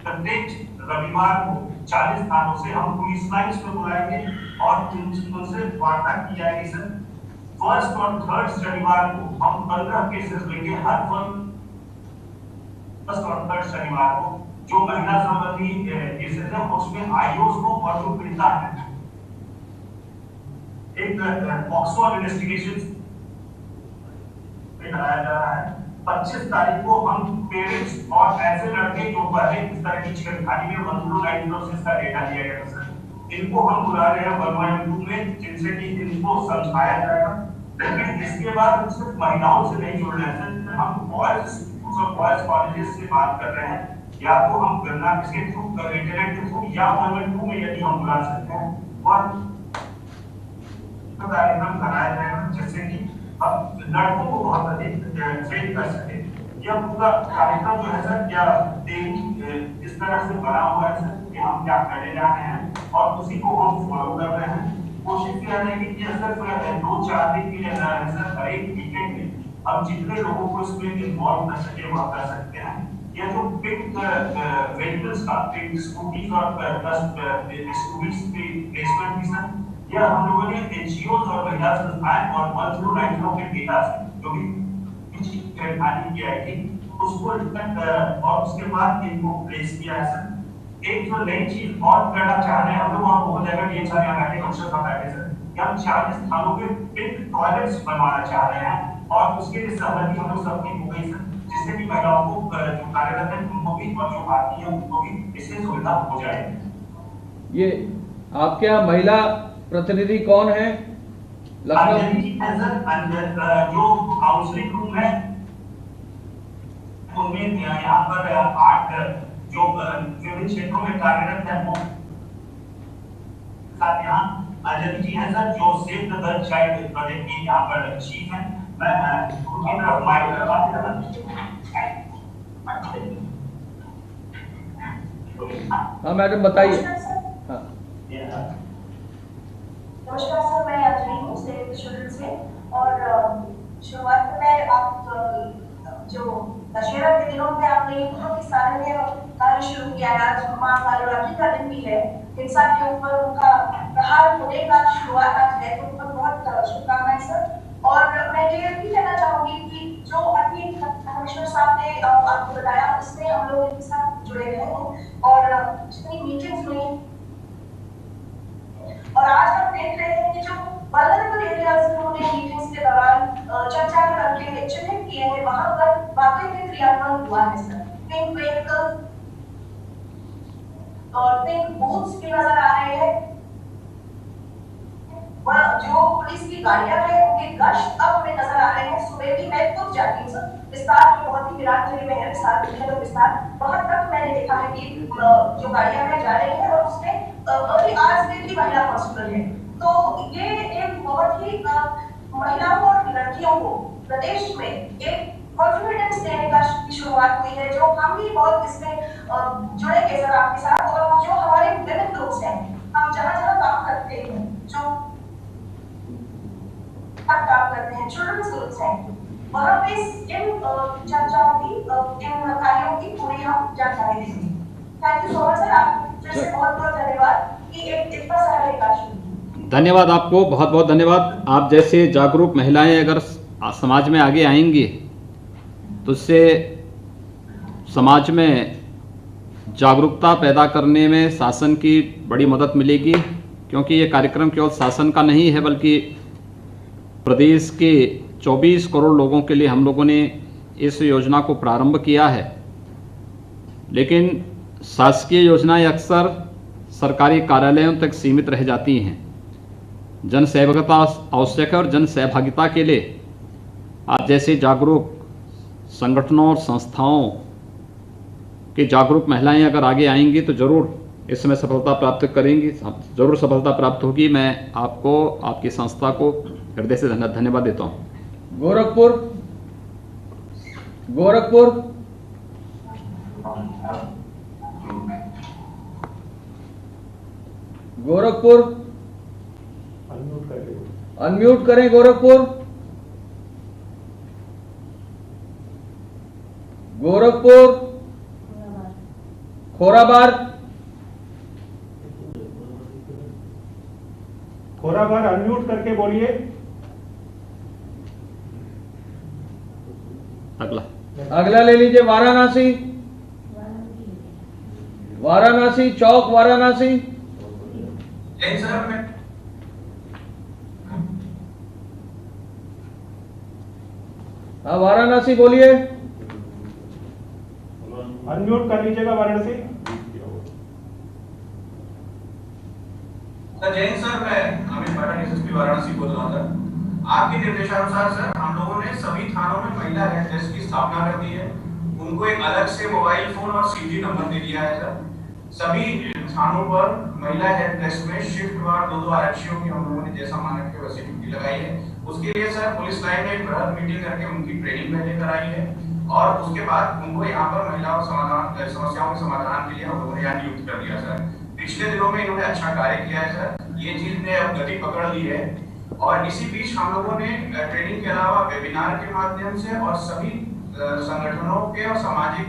प्रत्येक रविवार को 40 स्थानों से हम पुलिस लाइन्स पर बुलाएंगे और उनसे वार्ता की जाएगी सर। फर्स्ट और थर्ड शनिवार को हम 15 केसेस लेंगे हर फर्स्ट और थर्ड शनिवार को, जो महिला संबंधी केसेस है उसमें आईओस को और जो पीड़िता है एक पॉक्सो इन्वेस्टिगेशन कराया जा रहा है। 25 तारीख को हम पेरेंट्स और ऐसे लड़के जो पहले इस तरह की छेड़खानी में मंजूर लाइन प्रोसेस का डेटा दिया गया सर, इनको हम बुला रहे हैं 112 में, जिनसे कि इनको समझाया जाएगा। लेकिन इसके बाद सिर्फ महिलाओं से नहीं जुड़ रहे हैं सर, हम बॉयज और बॉयज कॉलेजेस से बात कर रहे हैं, या तो हम गन्ना इसके थ्रू इंटरनेट के थ्रू या 112 में यदि हम बुला सकते हैं और कार्यक्रम कराया जाएगा जिससे कि हम लड़कों को बहुत अधिक ट्रेन कर सके। यह पूरा कार्यक्रम जो है सर क्या डेली इस तरह से बना हुआ है सर कि हम क्या करने जा रहे हैं और उसी को हम फॉलो कर रहे हैं। कोशिश किया जाएगी कि सिर्फ 2-4 दिन के लिए सर हर एक वीकेंड में हम जितने लोगों को इसमें इन्वॉल्व कर सके वह कर सकते हैं। यह जो पिंक व्हीकल्स का पिंक स्कूटीज और स्कूटीज की प्लेसमेंट भी सर यह हम लोगों ने एनजीओज और महिला संस्थाएं और 109 के डेटा से जो भी छेड़खानी की आई थी उसको और उसके बाद इनको प्लेस किया है सर। एक जो नई चीज और करना चाह रहे हैं हम लोग, वहाँ बहुत जगह ये सारे बैठे अवसर का बैठे सर कि हम 40 स्थानों पे पिंक टॉयलेट्स बनवाना चाह रहे हैं और उसके लिए सहमति हम लोग सबकी हो गई सर, जिससे कि महिलाओं को जो कार्यरत है उनको भी और जो आती है उनको भी इससे सुविधा हो जाए। ये आपके यहाँ महिला प्रतिनिधि कौन है? लखनऊ जो काउंसलिंग रूम है उनमें यहाँ पर 8 जो विभिन्न क्षेत्रों में कार्यरत है वो साथ यहाँ अंजलि जी हैं सर जो save the girl child project की यहाँ पर चीफ है। मैं उनकी तरफ माइक करवाते हाँ मैडम बताइए। हाँ नमस्कार सर, मैं अंजलि हूँ सेव द चिल्ड्रन से और शुरुआत में आप जो दशहरा के दिनों में आपने बहुत ही सराहनीय कार्य शुरू किया है। आज मां कालरात्रि का दिन भी है, हिंसा के ऊपर उनका प्रहार होने का शुरुआत आज है, तो उन पर बहुत शुभकामनाएं सर। और मैं ये भी कहना चाहूंगी कि जो अभी कमिश्नर साहब ने आपको बताया उसमें हम लोग इनके साथ जुड़े रहे हैं और जितनी मीटिंग्स हुई और आज हम देख रहे हैं कि जो वल्नरेबल एरियाज में उन्होंने मीटिंग्स के दौरान चर्चा करके चिन्हित किए हैं, वहां पर वाकई में क्रियान्वयन हुआ है सर। पिंक व्हीकल और पिंक बूथ्स भी नजर आ रहे हैं। वह जो पुलिस की गाड़ियां हैं उनकी गश्त अब हमें नजर आ रहे हैं। सुबह भी मैं खुद जाती हूँ सर, विस्तार जो बहुत ही विराटनगरी में है विस्तार वहां तक मैंने देखा है कि जो गाड़ियां हैं जा रही हैं और उसमें अभी आज भी महिला कांस्टेबल है। तो ये एक बहुत ही महिलाओं और लड़कियों को प्रदेश में एक कॉन्फिडेंस देने का शुरुआत हुई है, जो हम भी बहुत इसमें जुड़ेंगे सर आपके साथ। और जो हमारे विभिन्न ग्रुप्स हैं, हम जहाँ जहाँ काम करते हैं, जो काम करते हैं चिल्ड्रंस ग्रुप्स हैं, वहाँ पे इन चर्चाओं की इन कार्यों की पूरी हम जानकारी देंगे। Thank you so much sir, आप फिर से बहुत बहुत धन्यवाद कि इतना सारा विकास। धन्यवाद आपको, बहुत बहुत धन्यवाद। आप जैसे जागरूक महिलाएं अगर समाज में आगे आएंगी तो उससे समाज में जागरूकता पैदा करने में शासन की बड़ी मदद मिलेगी, क्योंकि ये कार्यक्रम केवल शासन का नहीं है बल्कि प्रदेश के 24 करोड़ लोगों के लिए हम लोगों ने इस योजना को प्रारंभ किया है। लेकिन शासकीय योजनाएं अक्सर सरकारी कार्यालयों तक सीमित रह जाती हैं। जन सहभागिता आवश्यक है और जन सहभागिता के लिए आप जैसे जागरूक संगठनों और संस्थाओं की जागरूक महिलाएं अगर आगे आएंगी तो जरूर इसमें सफलता प्राप्त करेंगी, जरूर सफलता प्राप्त होगी। मैं आपको, आपकी संस्था को हृदय से धन्यवाद देता हूं। गोरखपुर गोरखपुर गोरखपुर अनम्यूट करें। गोरखपुर गोरखपुर खोराबार खोराबार अनम्यूट करके बोलिए। अगला ले लीजिए वाराणसी। वाराणसी चौक वाराणसी। हाँ वाराणसी बोलिए। अनम्यूट कर लीजिएगा वाराणसी। सर जैन सर, मैं अमित पाठक एसएसपी वाराणसी बोल रहा था। आपके निर्देशानुसार सर हम लोगों ने सभी थानों में महिला हेल्प डेस्क की स्थापना कर दी है। उनको एक अलग से मोबाइल फोन और सीजी नंबर दे दिया है सर। सभी थानों पर महिला हेल्प डेस्क में शिफ्टवार 2-2 आरक्षियों की हम लोगों ने जैसा मानक के वैसे ड्यूटी लगाई है। उसके लिए सर पुलिस लाइन में एक बृहद मीटिंग करके उनकी ट्रेनिंग पहले कराई है और उसके बाद उनको यहाँ पर महिलाओं समस्याओं के समाधान के लिए हम लोगों ने यहाँ नियुक्त कर दिया सर। पिछले दिनों में इन्होंने अच्छा कार्य किया है सर। ये चीज ने अब गति पकड़ ली है और इसी बीच हम लोगों ने ट्रेनिंग के अलावा वेबिनार के माध्यम से और सभी संगठनों के और सामाजिक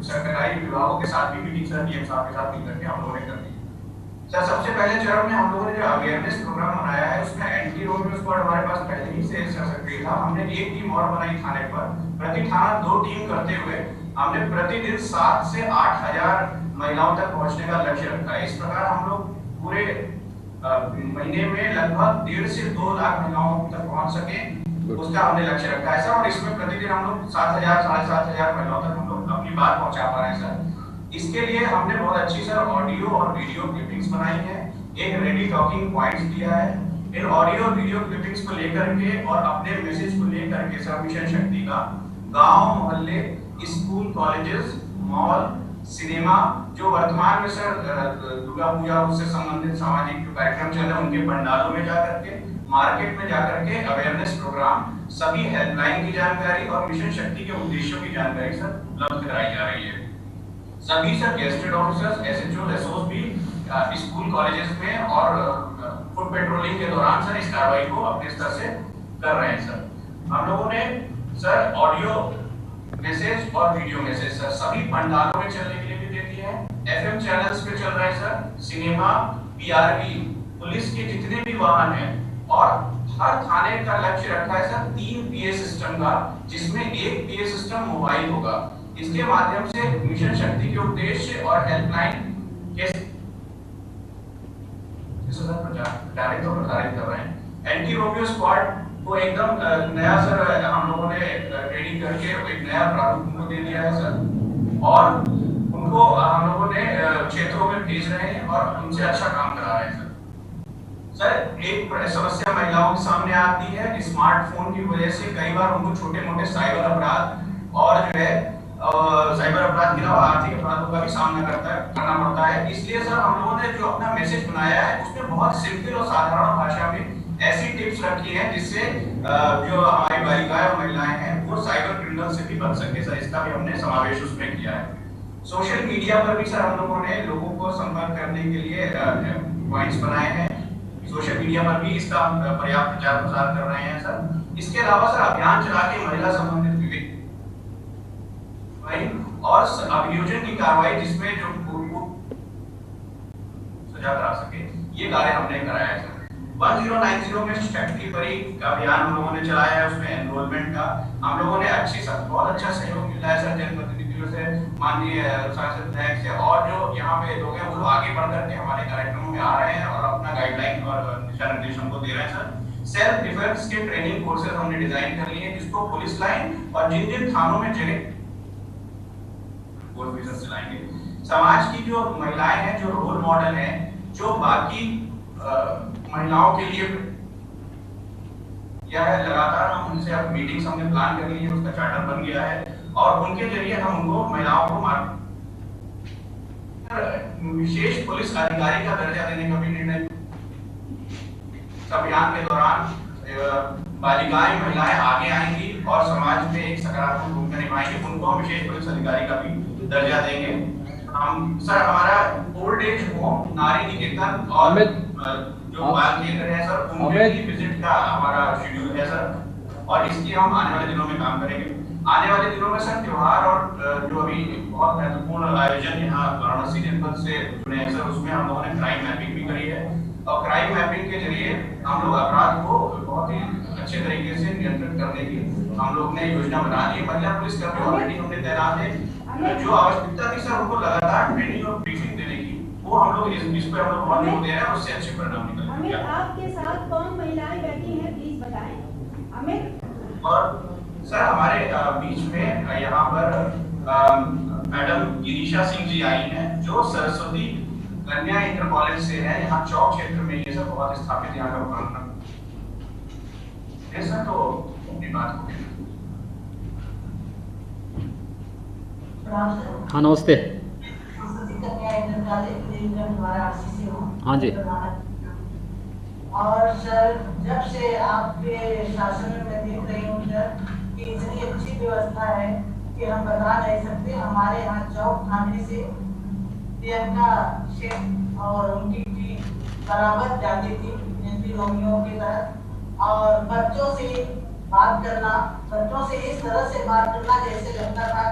सरकारी विभागों के साथ भी मीटिंग सर डीएम साहब के साथ मिलकर के हम लोगों ने कर दी सर। सबसे पहले चरण में हम लोगों ने जो अवेयरनेस प्रोग्राम बनाया है उसमें एंटी रोमियो स्क्वाड हमारे पास पहले ही से सक्रिय था। हमने एक टीम और बनाई थाने पर, प्रति थाना 2 टीम करते हुए हमने प्रतिदिन 7 से 8 हजार महिलाओं तक पहुंचने का लक्ष्य रखा है। इस प्रकार हम लोग पूरे महीने में लगभग 1.5 से 2 लाख महिलाओं तक पहुंच सके, उसका हमने लक्ष्य रखा है सर। और इसमें प्रतिदिन हम लोग 7,000 साढ़े 7,000 महिलाओं तक हम लोग अपनी बात पहुंचा पा रहे हैं सर। इसके लिए हमने बहुत अच्छी सर ऑडियो और वीडियो क्लिपिंग्स बनाई है, एक रेडी टॉकिंग पॉइंट्स दिया है। इन ऑडियो और वीडियो क्लिपिंग्स को लेकर के और अपने मैसेज को लेकर के सर मिशन शक्ति का गांव मोहल्ले स्कूल कॉलेजेस मॉल सिनेमा जो वर्तमान में सर दुर्गा पूजा उससे संबंधित सामाजिक जो कार्यक्रम चल रहे हैं उनके पंडालों में जाकर के मार्केट में जाकर के अवेयरनेस प्रोग्राम सभी हेल्पलाइन की जानकारी और मिशन शक्ति के उद्देश्यों की जानकारी सर उपलब्ध कराई जा रही है। सभी सर गेस्टेड ऑफिसर्स एसएचओ एसओस भी स्कूल कॉलेजेस में और फुट पेट्रोलिंग के दौरान सर इस कार्रवाई को अपने स्तर से कर रहे हैं सर। हम लोगों ने सर ऑडियो मैसेज और वीडियो मैसेज सर सभी पंडालों में चलने के लिए भी दे दिए हैं। एफएम चैनल्स पे चल रहे हैं सर, सिनेमा पीआरबी पुलिस के जितने भी वाहन हैं और हर थाने का लक्ष्य रखा है सर 3 पीए सिस्टम का, जिसमें एक पीए सिस्टम मोबाइल होगा। इसके माध्यम से मिशन शक्ति के उद्देश्य और हेल्पलाइन के डायरेक्ट और प्रसारित कर रहे हैं। एंटी रोमियो स्क्वाड को एकदम नया सर हम लोगों ने ट्रेनिंग करके एक नया प्रारूप उनको दे दिया है सर और उनको हम लोगों ने क्षेत्रों में भेज रहे हैं और उनसे अच्छा काम करा रहे हैं सर। एक समस्या महिलाओं के सामने आती है, स्मार्टफोन की वजह से कई बार उनको छोटे मोटे साइबर अपराध और जो है साइबर अपराध के अलावा आर्थिक अपराधों का भी सामना करना पड़ता है। इसलिए सर हम लोगों ने जो अपना मैसेज बनाया है उसमें बहुत सिंपल और साधारण भाषा में ऐसी टिप्स रखी हैं जिससे जो हमारी बालिकाएं और महिलाएं हैं वो साइबर क्रिमिनल से भी बच सके सर। इसका भी हमने समावेश उसमें किया है। सोशल मीडिया पर भी सर हम लोगों ने लोगों को संपर्क करने के लिए पॉइंट्स बनाए हैं। सोशल मीडिया पर भी इसका पर्याप्त प्रचार प्रसार कर रहे हैं सर। इसके अलावा सर अभियान चला के महिला संबंधित और अभियोजन की कार्रवाई जिसमें जो दर्जा करा सके, ये कार्य हमने कराया है सर। 1090 में फैक्ट्री परी का अभियान हम लोगों ने चलाया है, उसमें एनरोलमेंट का हम लोगों ने बहुत अच्छा सहयोग मिला है सर जनप्रतिनिधियों से, माननीय सांसद विधायक से, और जो यहाँ पे लोग हैं वो आगे बढ़ करके हमारे कार्यक्रमों में आ रहे हैं और अपना गाइडलाइन और दिशा निर्देश हमको दे रहे हैं सर। सेल्फ डिफेंस के ट्रेनिंग कोर्सेज हमने डिजाइन कर लिए हैं, जिसको पुलिस लाइन और जिन जिन थानों में जगह कोर्सेज चलाएंगे। समाज की जो महिलाएं हैं, जो रोल मॉडल हैं, जो बाकी महिलाओं के लिए यह है, लगातार हम उनसे अब मीटिंग्स हमने प्लान कर ली है, उसका चार्टर बन गया है और उनके जरिए हम उनको महिलाओं को विशेष पुलिस अधिकारी का दर्जा देने का भी निर्णय। अभियान के दौरान बालिकाएं महिलाएं आगे आएंगी और समाज में एक सकारात्मक भूमिका निभाएंगी, उनको हम विशेष पुलिस अधिकारी का भी दर्जा देंगे। हम सर हमारा ओल्ड एज होम, नारी निकेतन और जो बाल केंद्र है सर, उनके भी विजिट का हमारा शेड्यूल है सर और इसकी हम आने वाले दिनों में काम करेंगे। आने वाले दिनों में सर त्योहार और जो अभी बहुत महत्वपूर्ण आयोजन यहाँ वाराणसी जनपद से जुड़े हैं सर, उसमें हम लोगों ने क्राइम मैपिंग भी करी है और क्राइम मैपिंग के जरिए हम लोग अपराध को बहुत ही अच्छे तरीके से नियंत्रित करने की हम लोग ने योजना बना ली है। महिला पुलिस कर्मी ऑलरेडी हमने तैनात है, जो आवश्यकता थी सर उनको लगातार ट्रेनिंग और ब्रीफिंग देने की, वो हम लोग इस पर हम लोग बहुत जोर दे रहे हैं, उससे अच्छे परिणाम निकल रहे हैं। आपके साथ कौन महिलाएं बैठी हैं प्लीज बताएं अमित। और सर हमारे बीच में यहाँ पर मैडम गिरीशा सिंह जी आई हैं, जो सरस्वती कन्या इंटर कॉलेज से है, यहाँ चौक क्षेत्र में ये सब बहुत स्थापित यहाँ का उपक्रम है सर। तो अपनी बात को हाँ नमस्ते। हाँ जी। और सर जब से आपके शासन में मैं देख रही हूँ सर कि इतनी अच्छी व्यवस्था है कि हम बता नहीं सकते। हमारे यहाँ चौक थाने से प्रियंका सिंह और उनकी टीम बराबर जाती थी एंटी रोमियो के तहत, और बच्चों से बात करना, बच्चों से इस तरह से बात करना जैसे लगता था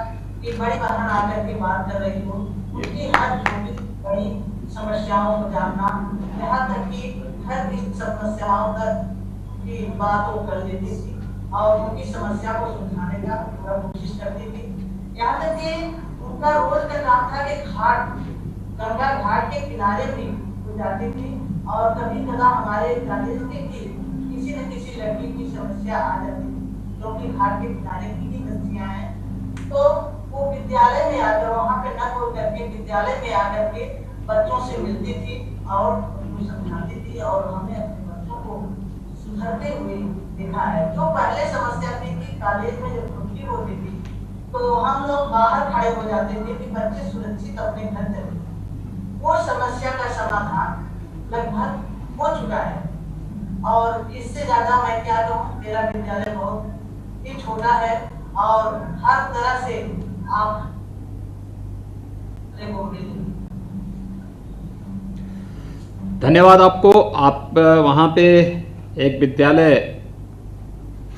कि बड़ी बहन आकर के बात कर रही हो, उनकी हर छोटी बड़ी समस्याओं को जानना, यहाँ तक कि हर इस समस्याओं तक की बात वो कर देती थी और उनकी समस्या को सुलझाने का पूरा कोशिश करती थी। यहाँ तक कि उनका रोज का काम था कि घाट, गंगा घाट के किनारे भी वो जाती थी और कभी कदा हमारे जाने की किसी न किसी लड़की की समस्या आ जाती थी, क्योंकि घाट के किनारे की ही बस्तियां हैं। तो वो विद्यालय में आकर, वहाँ पे न बोल करके विद्यालय में आकर के बच्चों से मिलती थी और उनको समझाती थी, और हमें अपने बच्चों को सुधरते हुए देखा है। जो पहले समस्या थी कि कॉलेज में जब छुट्टी होती थी तो हम लोग बाहर खड़े हो जाते थे कि बच्चे सुरक्षित अपने घर चले, वो समस्या का समाधान लगभग हो चुका है। और इससे ज्यादा मैं क्या कहूँ, मेरा विद्यालय बहुत ही छोटा है और हर तरह से आप धन्यवाद आपको। आप वहाँ पे एक विद्यालय,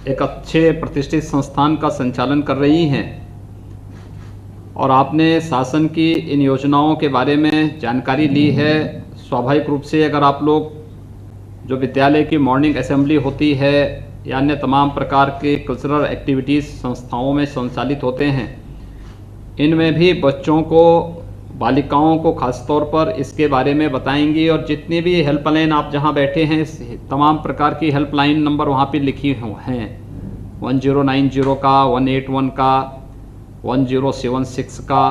एक अच्छे प्रतिष्ठित संस्थान का संचालन कर रही हैं और आपने शासन की इन योजनाओं के बारे में जानकारी ली है। स्वाभाविक रूप से अगर आप लोग जो विद्यालय की मॉर्निंग असेंबली होती है या अन्य तमाम प्रकार के कल्चरल एक्टिविटीज़ संस्थाओं में संचालित होते हैं, इनमें भी बच्चों को, बालिकाओं को खासतौर पर इसके बारे में बताएंगी और जितनी भी हेल्पलाइन आप जहां बैठे हैं, तमाम प्रकार की हेल्पलाइन नंबर वहां पे लिखी हैं, 1090 का, 181 का, 1076 का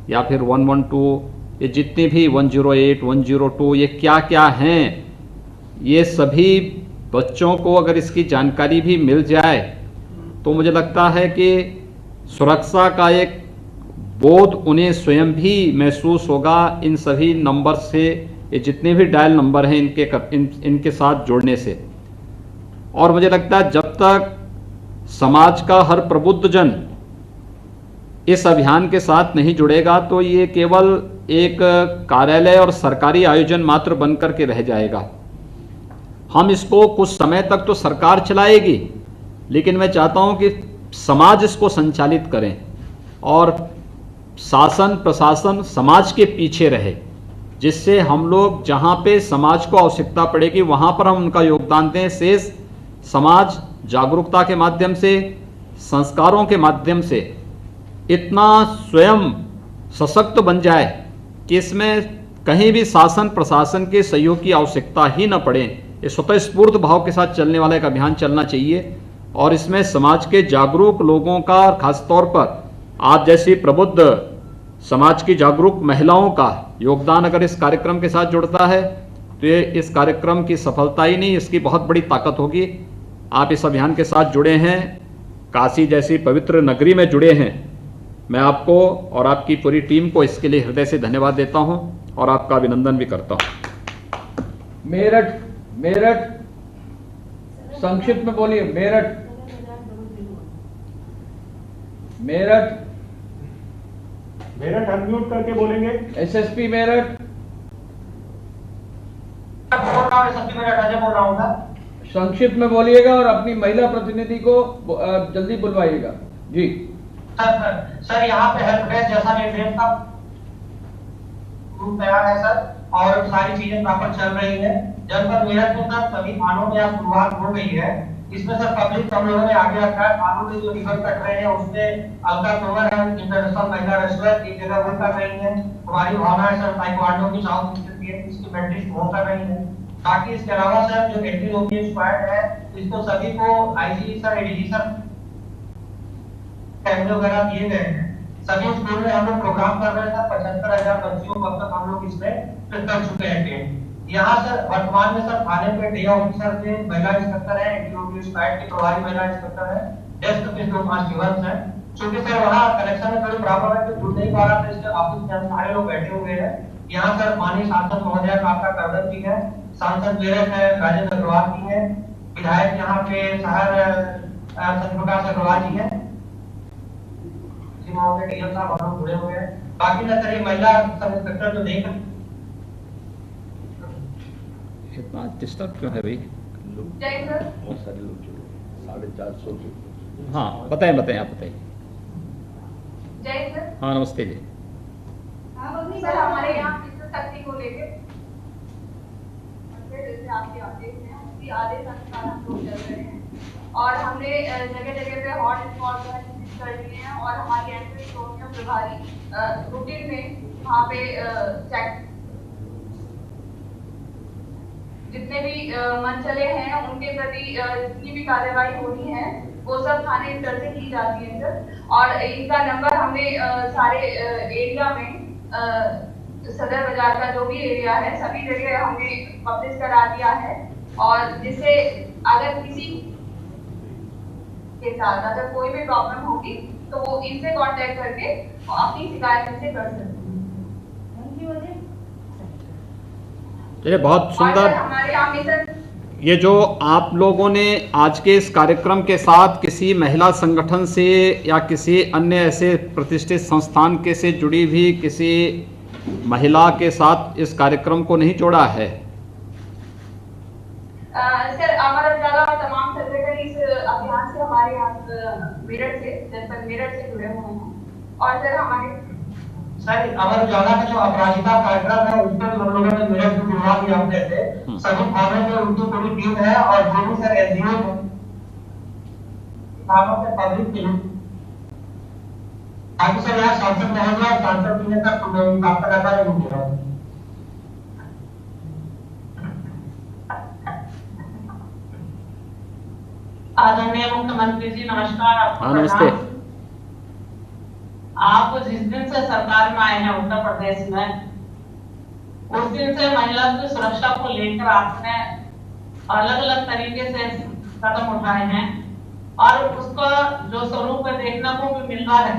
या फिर 112, ये जितने भी 108, 102, ये क्या क्या हैं, ये सभी बच्चों को अगर इसकी जानकारी भी मिल जाए तो मुझे लगता है कि सुरक्षा का एक बोध उन्हें स्वयं भी महसूस होगा इन सभी नंबर से, ये जितने भी डायल नंबर हैं इनके साथ जुड़ने से। और मुझे लगता है जब तक समाज का हर प्रबुद्ध जन इस अभियान के साथ नहीं जुड़ेगा तो ये केवल एक कार्यालय और सरकारी आयोजन मात्र बनकर के रह जाएगा। हम इसको कुछ समय तक तो सरकार चलाएगी, लेकिन मैं चाहता हूं कि समाज इसको संचालित करें और शासन प्रशासन समाज के पीछे रहे। जिससे हम लोग जहाँ पे समाज को आवश्यकता पड़ेगी वहाँ पर हम उनका योगदान दें। शेष समाज जागरूकता के माध्यम से, संस्कारों के माध्यम से इतना स्वयं सशक्त बन जाए कि इसमें कहीं भी शासन प्रशासन के सहयोग की आवश्यकता ही न पड़े। ये स्वतः स्फूर्त भाव के साथ चलने वाला एक अभियान चलना चाहिए और इसमें समाज के जागरूक लोगों का और खासतौर पर आप जैसी प्रबुद्ध समाज की जागरूक महिलाओं का योगदान अगर इस कार्यक्रम के साथ जुड़ता है तो ये इस कार्यक्रम की सफलता ही नहीं, इसकी बहुत बड़ी ताकत होगी। आप इस अभियान के साथ जुड़े हैं, काशी जैसी पवित्र नगरी में जुड़े हैं। मैं आपको और आपकी पूरी टीम को इसके लिए हृदय से धन्यवाद देता हूं और आपका अभिनंदन भी करता हूं। मेरठ संक्षिप्त में बोलिए। मेरठ अनम्यूट करके बोलेंगे। एसएसपी मेरठ। संक्षिप्त में बोलिएगा और अपनी महिला प्रतिनिधि को जल्दी बुलवाइएगा। जी सर यहाँ पे हेल्प डेस्क जैसा निर्देश का तैयार है सर, और सारी चीजें प्रॉपर चल रही है। जनपद मेरठ में सर सभी थानों में आज शुरुआत हो गई है। इसमें सर पब्लिक हम लोगों ने आगे रखा है। थानों में जो रिवर कट रहे हैं उसमें अलका तोमर है, इंटरनेशनल महिला रेस्टोरेंट एक जगह वो कर रही है। हमारी भावना है सर ताइक्वांडो की साउथ इसकी मेडलिस्ट वो कर रही है। बाकी इसके अलावा सर जो एंटी ओपीएस स्क्वाड है इसको सभी को आईजी सर, एडीजी सर कैमरे वगैरह दिए गए हैं। सभी स्कूल में हम लोग प्रोग्राम कर रहे हैं। 75,000 बच्चियों को अब तक हम लोग इसमें कर चुके हैं। यहाँ सर वर्तमान में सर थाने पे डे ऑफिसर थे, महिला इंस्पेक्टर है, एंटी स्क्वाड के प्रभारी महिला इंस्पेक्टर है, डेस्क पे 2 कांस्टेबल्स हैं। क्योंकि सर वहाँ कनेक्शन में थोड़ी प्रॉब्लम है कि जुड़ नहीं पा रहा था, इसके ऑफिस में सारे लोग बैठे हुए हैं। यहाँ सर माननीय सांसद महोदय का आपका कर्तव्य भी है, सांसद मेरठ है, राजेंद्र अग्रवाल जी है, विधायक यहाँ पे शहर सत्यप्रकाश अग्रवाल जी है, साहब हम लोग जुड़े हुए हैं। बाकी ना सर ये महिला सब इंस्पेक्टर जो नहीं इतना डिस्टर्ब क्यों है भाई? बहुत सारे लोग जुड़े, 450। हाँ बताएं आप बताइए। जय सर। हाँ नमस्ते जी। सर हमारे यहाँ शक्ति को लेकर जैसे आपके आदेश हैं उसी आदेश अनुसार हम लोग चल रहे हैं और हमने जगह जगह पे हॉट स्पॉट कर दिए हैं और हमारी एंट्री जोन में प्रभारी रूटीन में वहाँ पे चेक जितने भी मनचले हैं उनके प्रति जितनी भी कार्यवाही होनी है वो सब थाने स्तर से की जाती है सर। और इनका नंबर हमने सारे एरिया में सदर बाजार का जो भी एरिया है सभी जगह हमने पब्लिश करा दिया है और जिससे अगर किसी के साथ अगर कोई भी प्रॉब्लम होगी तो वो इनसे कांटेक्ट करके अपनी शिकायत इनसे कर सकते हैं। ये बहुत सुंदर। हमारे यहाँ मिशन ये जो आप लोगों ने आज के इस कार्यक्रम के साथ किसी महिला संगठन से या किसी अन्य ऐसे प्रतिष्ठित संस्थान के से जुड़ी भी किसी महिला के साथ इस कार्यक्रम को नहीं जोड़ा है? सर अमर उजाला और तमाम सेक्रेटरी इस अभियान से हमारे यहाँ मेरठ से जनपद मेरठ से जुड़े हुए हैं और सर हमारे सर अमर उजाला का जो अपराजिता कार्यक्रम है उसमें हम लोगों ने मेरठ से जुड़वा दिया अपने से सभी थानों में उनकी पूरी टीम है और जो भी सर एसडीओ थानों से पब्लिक की बाकी सर यहाँ सांसद महोदय सांसद जी ने तक आपका लगातार है। आदरणीय मुख्यमंत्री जी नमस्कार। आपको नमस्ते। आप जिस दिन से सरकार में आए हैं उत्तर प्रदेश में उस दिन से महिला की सुरक्षा को लेकर आपने अलग अलग तरीके से कदम उठाए हैं और उसका जो स्वरूप देखने को भी मिल रहा है।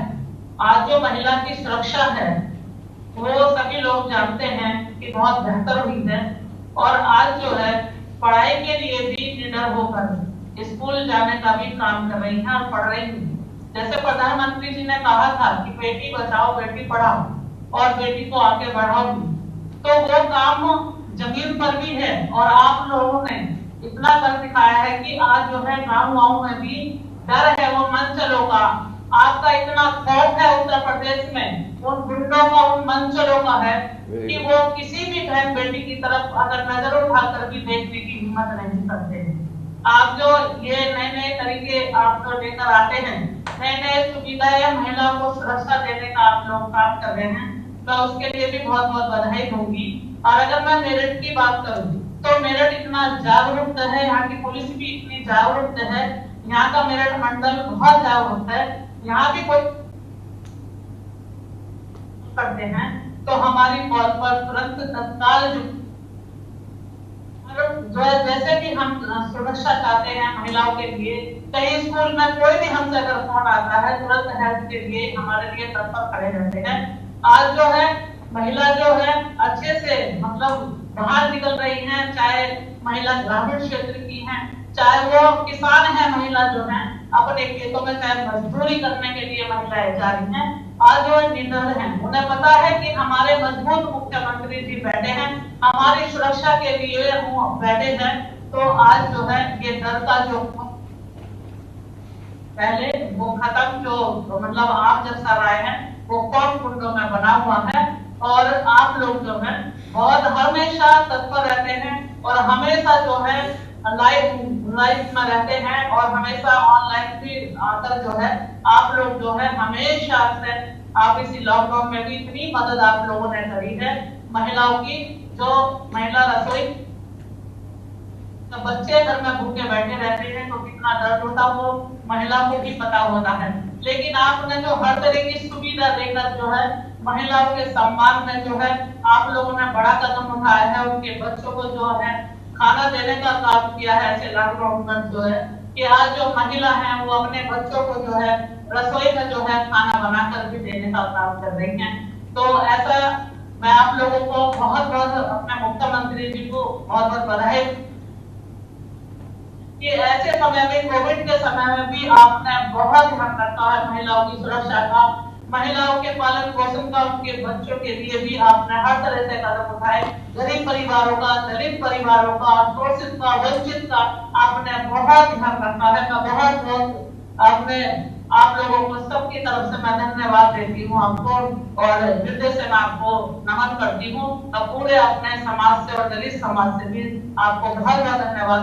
आज जो महिला की सुरक्षा है वो सभी लोग जानते हैं कि बहुत बेहतर हुई है और आज जो है पढ़ाई के लिए भी निडर होकर स्कूल जाने का भी काम कर रही है और पढ़ रही है। जैसे प्रधानमंत्री जी ने कहा था कि बेटी बचाओ बेटी पढ़ाओ और बेटी को आगे बढ़ाओ, तो वो काम जमीन पर भी है और आप लोगों ने इतना कर दिखाया है कि आज जो है गाँव में भी डर है वो मंचलों का। आपका इतना खौफ है उत्तर प्रदेश में उन गुंडों का उन मंचलों का है कि वो किसी भी बहन बेटी की तरफ अगर नजर उठाकर भी देखने की हिम्मत नहीं करते हैं। आप जो ये नए नए तरीके आप जो लेकर आते हैं, नए नए सुविधाएं महिलाओं को सुरक्षा देने का आप लोग काम कर रहे हैं, मैं उसके लिए भी बहुत बहुत बधाई दूंगी। और अगर मैं मेरठ की बात करूं तो मेरठ इतना जागरूक है, यहाँ की पुलिस भी इतनी जागरूक है, यहाँ का मेरठ मंडल बहुत जागरूक है। यहाँ भी कोई करते हैं तो हमारी कॉल पर तुरंत तत्काल जो है, जैसे कि हम सुरक्षा चाहते हैं महिलाओं के लिए, कहीं स्कूल में कोई भी हमसे अगर फोन आता है तुरंत हेल्प के लिए हमारे लिए तत्पर खड़े रहते हैं। आज जो है महिला जो है अच्छे से मतलब बाहर निकल रही है, चाहे महिला ग्रामीण क्षेत्र की है, चाहे वो किसान है, महिला जो है अपने खेतों में चाहे मजदूरी करने के लिए महिलाएं जा रही हैं। आज जो निडर हैं, उन्हें पता है कि हमारे मजबूत मुख्यमंत्री जी बैठे हैं, हमारी सुरक्षा के लिए वो बैठे हैं। तो आज जो है ये डर का जो पहले वो खत्म, जो मतलब आप जब सर आए हैं वो कौन कुंडों में बना हुआ है। और आप लोग जो है बहुत हमेशा तत्पर रहते हैं और हमेशा जो है लाइव में रहते हैं और हमेशा ऑनलाइन भी आकर जो है आप लोग जो है हमेशा से आप इसी लॉकडाउन में भी इतनी मदद आप लोगों ने करी है महिलाओं की। जो महिला रसोई तो बच्चे घर में भूखे बैठे रहते हैं तो कितना दर्द होता वो महिलाओं को भी पता होता है, लेकिन आपने जो हर तरह की सुविधा देकर जो है महिलाओं के सम्मान में जो है आप लोगों ने बड़ा कदम उठाया है। उनके बच्चों को जो है खाना देने का काम किया है ऐसे लॉकडाउन में जो है कि आज जो महिला है वो अपने बच्चों को जो है रसोई में जो है खाना बनाकर भी देने का काम कर रही हैं। तो ऐसा मैं आप लोगों को बहुत बहुत अपने मुख्यमंत्री जी को बहुत बहुत बधाई कि ऐसे समय में कोविड के समय में भी आपने बहुत ध्यान रखा है महिलाओं की सुरक्षा का, महिलाओं के पालन पोषण का, उनके बच्चों के लिए भी आपने हर तरह से कदम उठाए। गरीब परिवारों का, दलित परिवारों का, शोषित का, वंचित का आपने बहुत ध्यान रखा है। मैं बहुत बहुत आपने आप लोगों को सबकी तरफ से मैं धन्यवाद देती हूँ आपको और हृदय से मैं आपको नमन करती हूँ। और पूरे अपने समाज से और दलित समाज से भी आपको बहुत बहुत धन्यवाद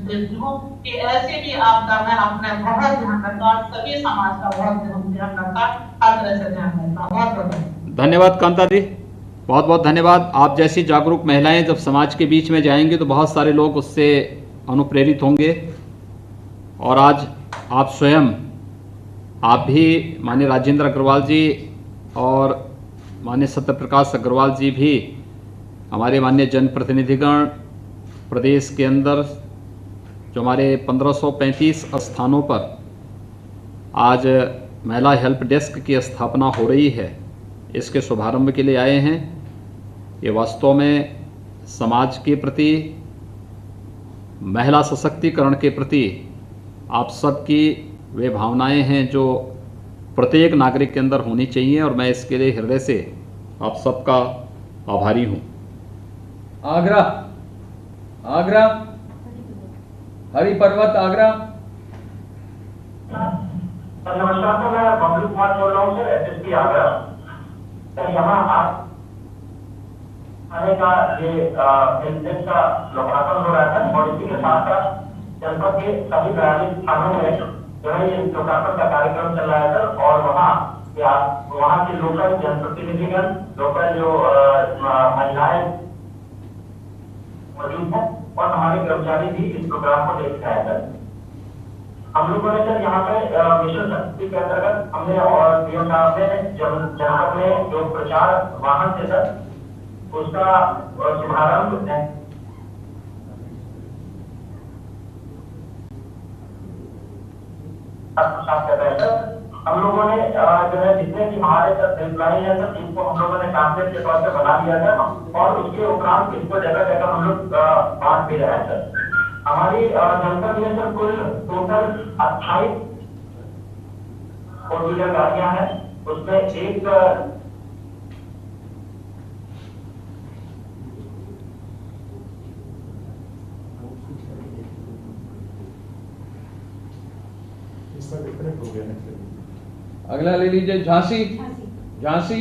देती हूँ कि ऐसी भी आपदा में आपने बहुत ध्यान रखा और सभी समाज का बहुत ध्यान रखा, हर तरह से ध्यान रखा। बहुत बहुत धन्यवाद कांता जी, बहुत बहुत धन्यवाद। आप जैसी जागरूक महिलाएं जब समाज के बीच में जाएंगी तो बहुत सारे लोग उससे अनुप्रेरित होंगे। और आज आप स्वयं, आप भी माननीय राजेंद्र अग्रवाल जी और माननीय सत्यप्रकाश अग्रवाल जी भी हमारे माननीय जनप्रतिनिधिगण प्रदेश के अंदर जो हमारे 1535 स्थानों पर आज महिला हेल्प डेस्क की स्थापना हो रही है, इसके शुभारंभ के लिए आए हैं। ये वास्तव में समाज के प्रति, महिला सशक्तिकरण के प्रति आप सबकी वे भावनाएं हैं जो प्रत्येक नागरिक के अंदर होनी चाहिए और मैं इसके लिए हृदय से आप सबका आभारी हूं। आगरा, आगरा, हरि पर्वत आगरा। नमस्कार सर, मैं बबलू कुमार बोल रहा हूँ सर, एसएसपी आगरा। सर यहाँ आप आने का ये हेल्प डेस्क का लोकार्पण हो रहा था और इसी के साथ साथ जनपद के सभी 42 थानों में जो है ये लोकार्पण का कार्यक्रम चल रहा है सर। और वहाँ के लोकल जनप्रतिनिधिगण, लोकल जो महिलाएं मौजूद हैं और हमारे कर्मचारी भी इस प्रोग्राम को देख रहे हैं सर। हम लोगों ने सर यहाँ पे मिशन शक्ति के अंतर्गत हमने और पीएम साहब ने जनपद में जो प्रचार वाहन थे सर उसका शुभारंभ कर रहे हैं सर। हम लोगों ने जो है जितने भी हमारे एम्प्लॉई है सर इनको हम लोगों ने पैम्फलेट के तौर पे बना दिया था और उसके उपरांत इसको जगह जगह हम लोग बांट भी रहे हैं सर। हमारी जनपद में सर कुल टोटल 28 फोर व्हीलर गाड़ियां हैं, उसमें एक अगला ले लीजिए झांसी, झांसी,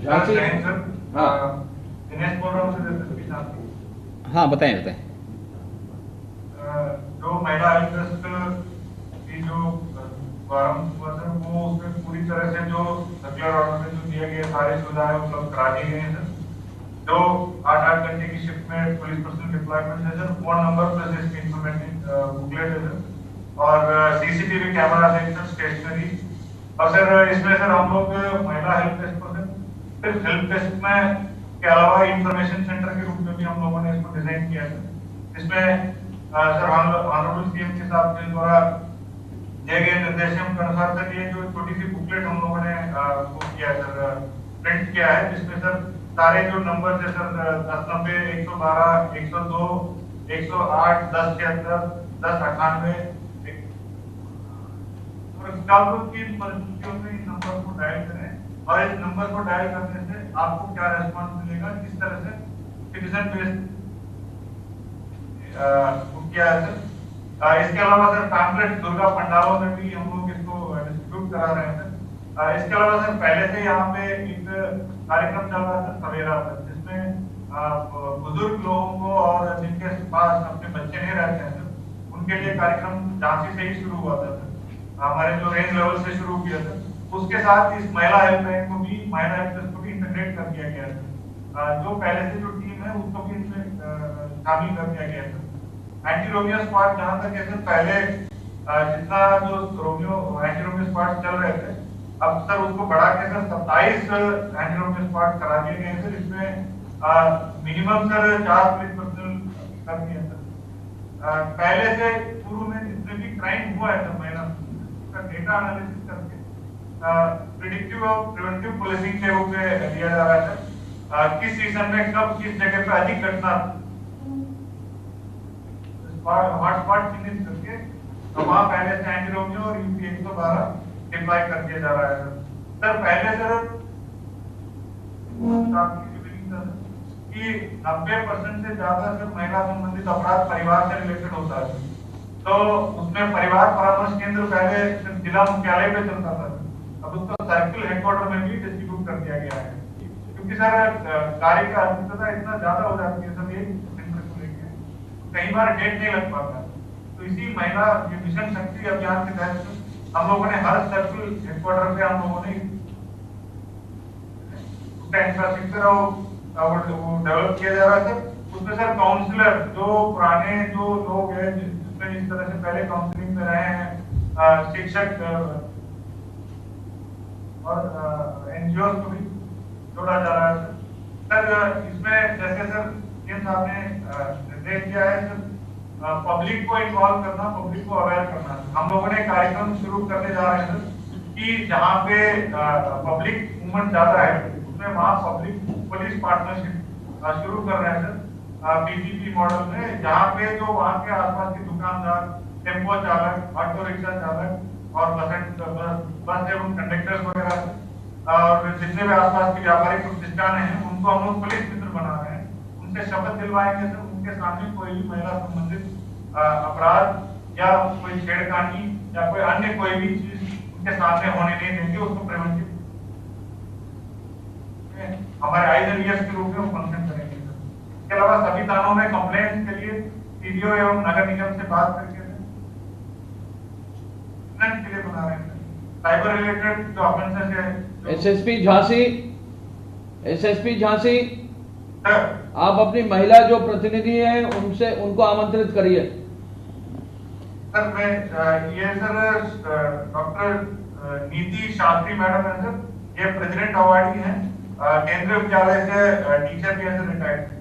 झांसी। हाँ दिनेश बोल रहा हूँ सर एसएसपी साहब। हाँ बताएं बताएं। जो महिला हेल्प डेस्क की जो प्रारंभ हुआ था वो उसमें पूरी तरह से जो सर्कुलर ऑर्डर में जो दिए गए सारी सुविधाएं उपलब्ध करा दी गई हैं सर। जो 8-8 घंटे की शिफ्ट में पुलिस पर्सनल डिप्लॉयमेंट है सर, फोन नंबर प्लस इसकी इंफॉर्मेटिव बुकलेट है सर, और सीसीटीवी कैमरा है सर, स्टेशनरी। और सर इसमें सर हम लोग महिला हेल्प डेस्क को सर सिर्फ हेल्प डेस्क में के अलावा इंफॉर्मेशन सेंटर के रूप में भी हम लोगों ने इसको डिजाइन किया है। इसमें सर ऑनरेबल सीएम के साहब के द्वारा दिए गए निर्देशों के अनुसार सर ये जो छोटी सी बुकलेट हम लोगों ने वो किया है सर, प्रिंट किया है, जिसमें सर सारे जो नंबर है सर 1090, 112, 102, 108, 1076, 1098 और काबू की परिस्थितियों में इन नंबर को डायल करें और इस नंबर को डायल करने से आपको क्या रेस्पॉन्स मिलेगा, किस तरह से सिटीजन बेस्ड किया है सर। इसके अलावा सर पैम्पलेट दुर्गा पंडालों में भी हम लोग इसको डिस्ट्रीब्यूट करा रहे हैं सर। इसके अलावा सर पहले से यहाँ पे एक कार्यक्रम चल रहा था सवेरा पर, जिसमें बुजुर्ग लोगों को और जिनके पास अपने बच्चे नहीं रहते हैं सर, उनके लिए कार्यक्रम झांसी से ही शुरू हुआ था सर। हमारे जो रेंज लेवल से शुरू किया था, उसके साथ इस महिला हेल्पलाइन को भी, महिला हेल्प डेस्क को भी इंटीग्रेट कर दिया गया है। जो पहले से जो टीम है उसको भी इसमें शामिल कर दिया गया है। एंटी रोमियो स्क्वाड जहां तक है सर, पहले जितना जो रोमियो एंटी रोमियो स्क्वाड चल रहे थे, अब सर उसको बढ़ा के सर 27 एंटी रोमियो स्क्वाड करा दिए गए सर। इसमें मिनिमम सर 4 पुलिस पर्सनल कर दिए सर। पहले से पूर्व में जितने भी क्राइम हुआ है सर महिला, उसका डेटा एनालिसिस करके प्रिडिक्टिव और प्रिवेंटिव पुलिसिंग के रूप में दिया जा रहा है सर। किस सीजन में कब किस जगह पे अधिक घटना हॉटस्पॉट चिन्हित करके तो वहां पहले से एंटी रोमियो और यूपी 112 डिप्लॉय कर दिया जा रहा है सर। पहले सर कि 90% से ज्यादा सर महिला संबंधित अपराध परिवार से रिलेटेड होता है, तो उसमें परिवार परामर्श केंद्र पहले जिला मुख्यालय पे चलता था, अब उसको सर्किल हेडक्वार्टर में भी डिस्ट्रीब्यूट कर दिया गया है, क्योंकि सर कार्य का अधिकता इतना ज्यादा हो जाती है सब एक सेंटर को लेकर, कई बार डेट नहीं लग पाता। तो इसी महिला मिशन शक्ति अभियान के तहत हम लोगों ने हर सर्किल हेडक्वार्टर पे हम लोगों ने उसका इंफ्रास्ट्रक्चर वो डेवलप किया जा रहा है सर। उसमें सर काउंसलर जो पुराने जो लोग हैं जिसमें जिस तरह से पहले काउंसलिंग में रहे हैं, शिक्षक और एनजीओ को भी जोड़ा जा रहा है सर। इसमें जैसे सर सीएम साहब ने निर्देश दिया है सर, पब्लिक को इन्वॉल्व करना, पब्लिक को अवेयर करना। हम लोगों ने कार्यक्रम शुरू करने जा रहे हैं सर कि जहाँ पे पब्लिक मूवमेंट ज्यादा है उसमें वहाँ पब्लिक पुलिस पार्टनरशिप शुरू कर रहे हैं सर पीपीपी मॉडल में, जहाँ पे जो वहाँ के आसपास के दुकानदार, टेम्पो चालक, ऑटो रिक्शा चालक और बस एवं कंडक्टर्स वगैरह और जितने भी आसपास के व्यापारिक प्रतिष्ठान हैं उनको हम लोग पुलिस मित्र बना रहे हैं, उनसे शपथ दिलवाएंगे सर। उनके सामने कोई भी महिला संबंधित अपराध या कोई छेड़खानी या कोई अन्य कोई भी चीज उनके सामने होने नहीं देंगे, उसको प्रिवेंटिव हमारे आईएनएस के रूप में फंक्शन करेंगे। इसके अलावा सभी थानों में कंप्लेंट्स के लिए सीडीओ एवं नगर निगम से बात करके के लिए बना रहे हैं। साइबर रिलेटेड जो ऑफेंसेस है, एसएसपी झांसी आप अपनी महिला जो प्रतिनिधि हैं उनसे उनको आमंत्रित करिए। सर मैं ये सर डॉक्टर नीति शास्त्री मैडम है सर, ये प्रेसिडेंट अवार्डी हैं, केंद्रीय विद्यालय से टीचर भी है सर, रिटायर्ड।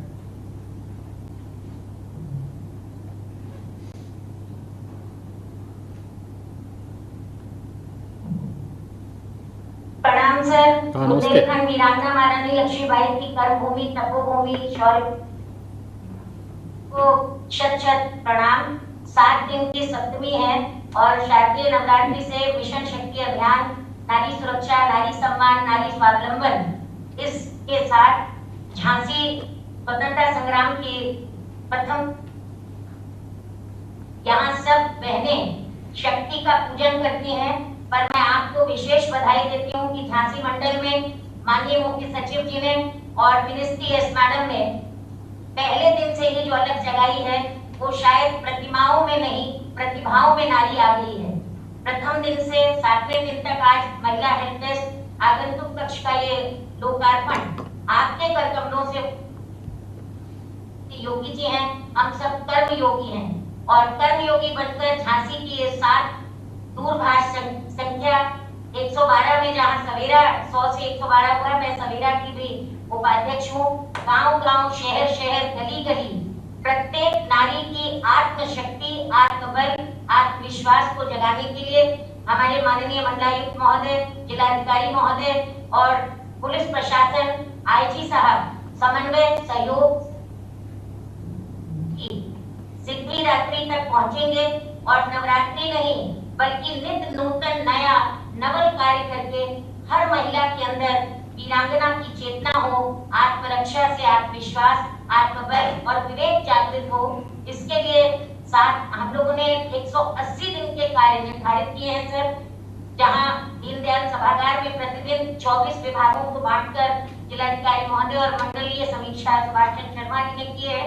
प्रणाम सर। बुंदेलखंड वीरांगना महारानी लक्ष्मीबाई की कर्मभूमि तपोभूमि शौर्य को शत शत प्रणाम। 7 दिन की सप्तमी है और शारदीय नवरात्रि से मिशन शक्ति अभियान, नारी सुरक्षा, नारी सम्मान, नारी स्वावलंबन, इसके साथ झांसी स्वतंत्रता संग्राम की प्रथम यहाँ सब बहनें शक्ति का पूजन करती हैं, पर मैं आपको विशेष बधाई देती हूँ कि झांसी मंडल में माननीय मुख्य सचिव जी ने और मिनिस्ट्री एस मैडम ने पहले दिन से ही जो अलग जगाई है, वो शायद प्रतिमाओं में नहीं, प्रतिभाओं में नारी आ गई है। प्रथम दिन से 7वें दिन तक आज महिला हेल्प डेस्क आगंतुक कक्ष का ये लोकार्पण आपके कर कमलों से। योगी जी हैं, हम सब कर्म योगी हैं और कर्म योगी बनकर झांसी की ये 7 दूरभाष संख्या 112 में, जहां सवेरा 100 से 112 हुआ, मैं सवेरा की भी उपाध्यक्ष हूँ। गांव-गांव, शहर-शहर, गली-गली प्रत्येक नारी की आत्मशक्ति, आत्मबल, आत्मविश्वास को जगाने के लिए हमारे माननीय मंडलायुक्त महोदय, जिलाधिकारी महोदय और पुलिस प्रशासन, आईजी साहब समन्वय सहयोग की सिद्धि रात्रि तक पहुंचेंगे और नवरात्रि नहीं बल्कि नित्य नूतन नया नवल कार्य करके हर महिला के अंदर वीरांगना की चेतना हो, आत्मरक्षा से आत्मविश्वास, आत्मबल और विवेक जागृत हो। इसके लिए साथ हम लोगों ने 180 दिन के कार्य निर्धारित किए हैं सर, जहां दीनदयाल सभागार में प्रतिदिन 24 विभागों को बांटकर जिलाधिकारी महोदय और मंडलीय समीक्षा सुभाष चंद्र शर्मा जी ने की है।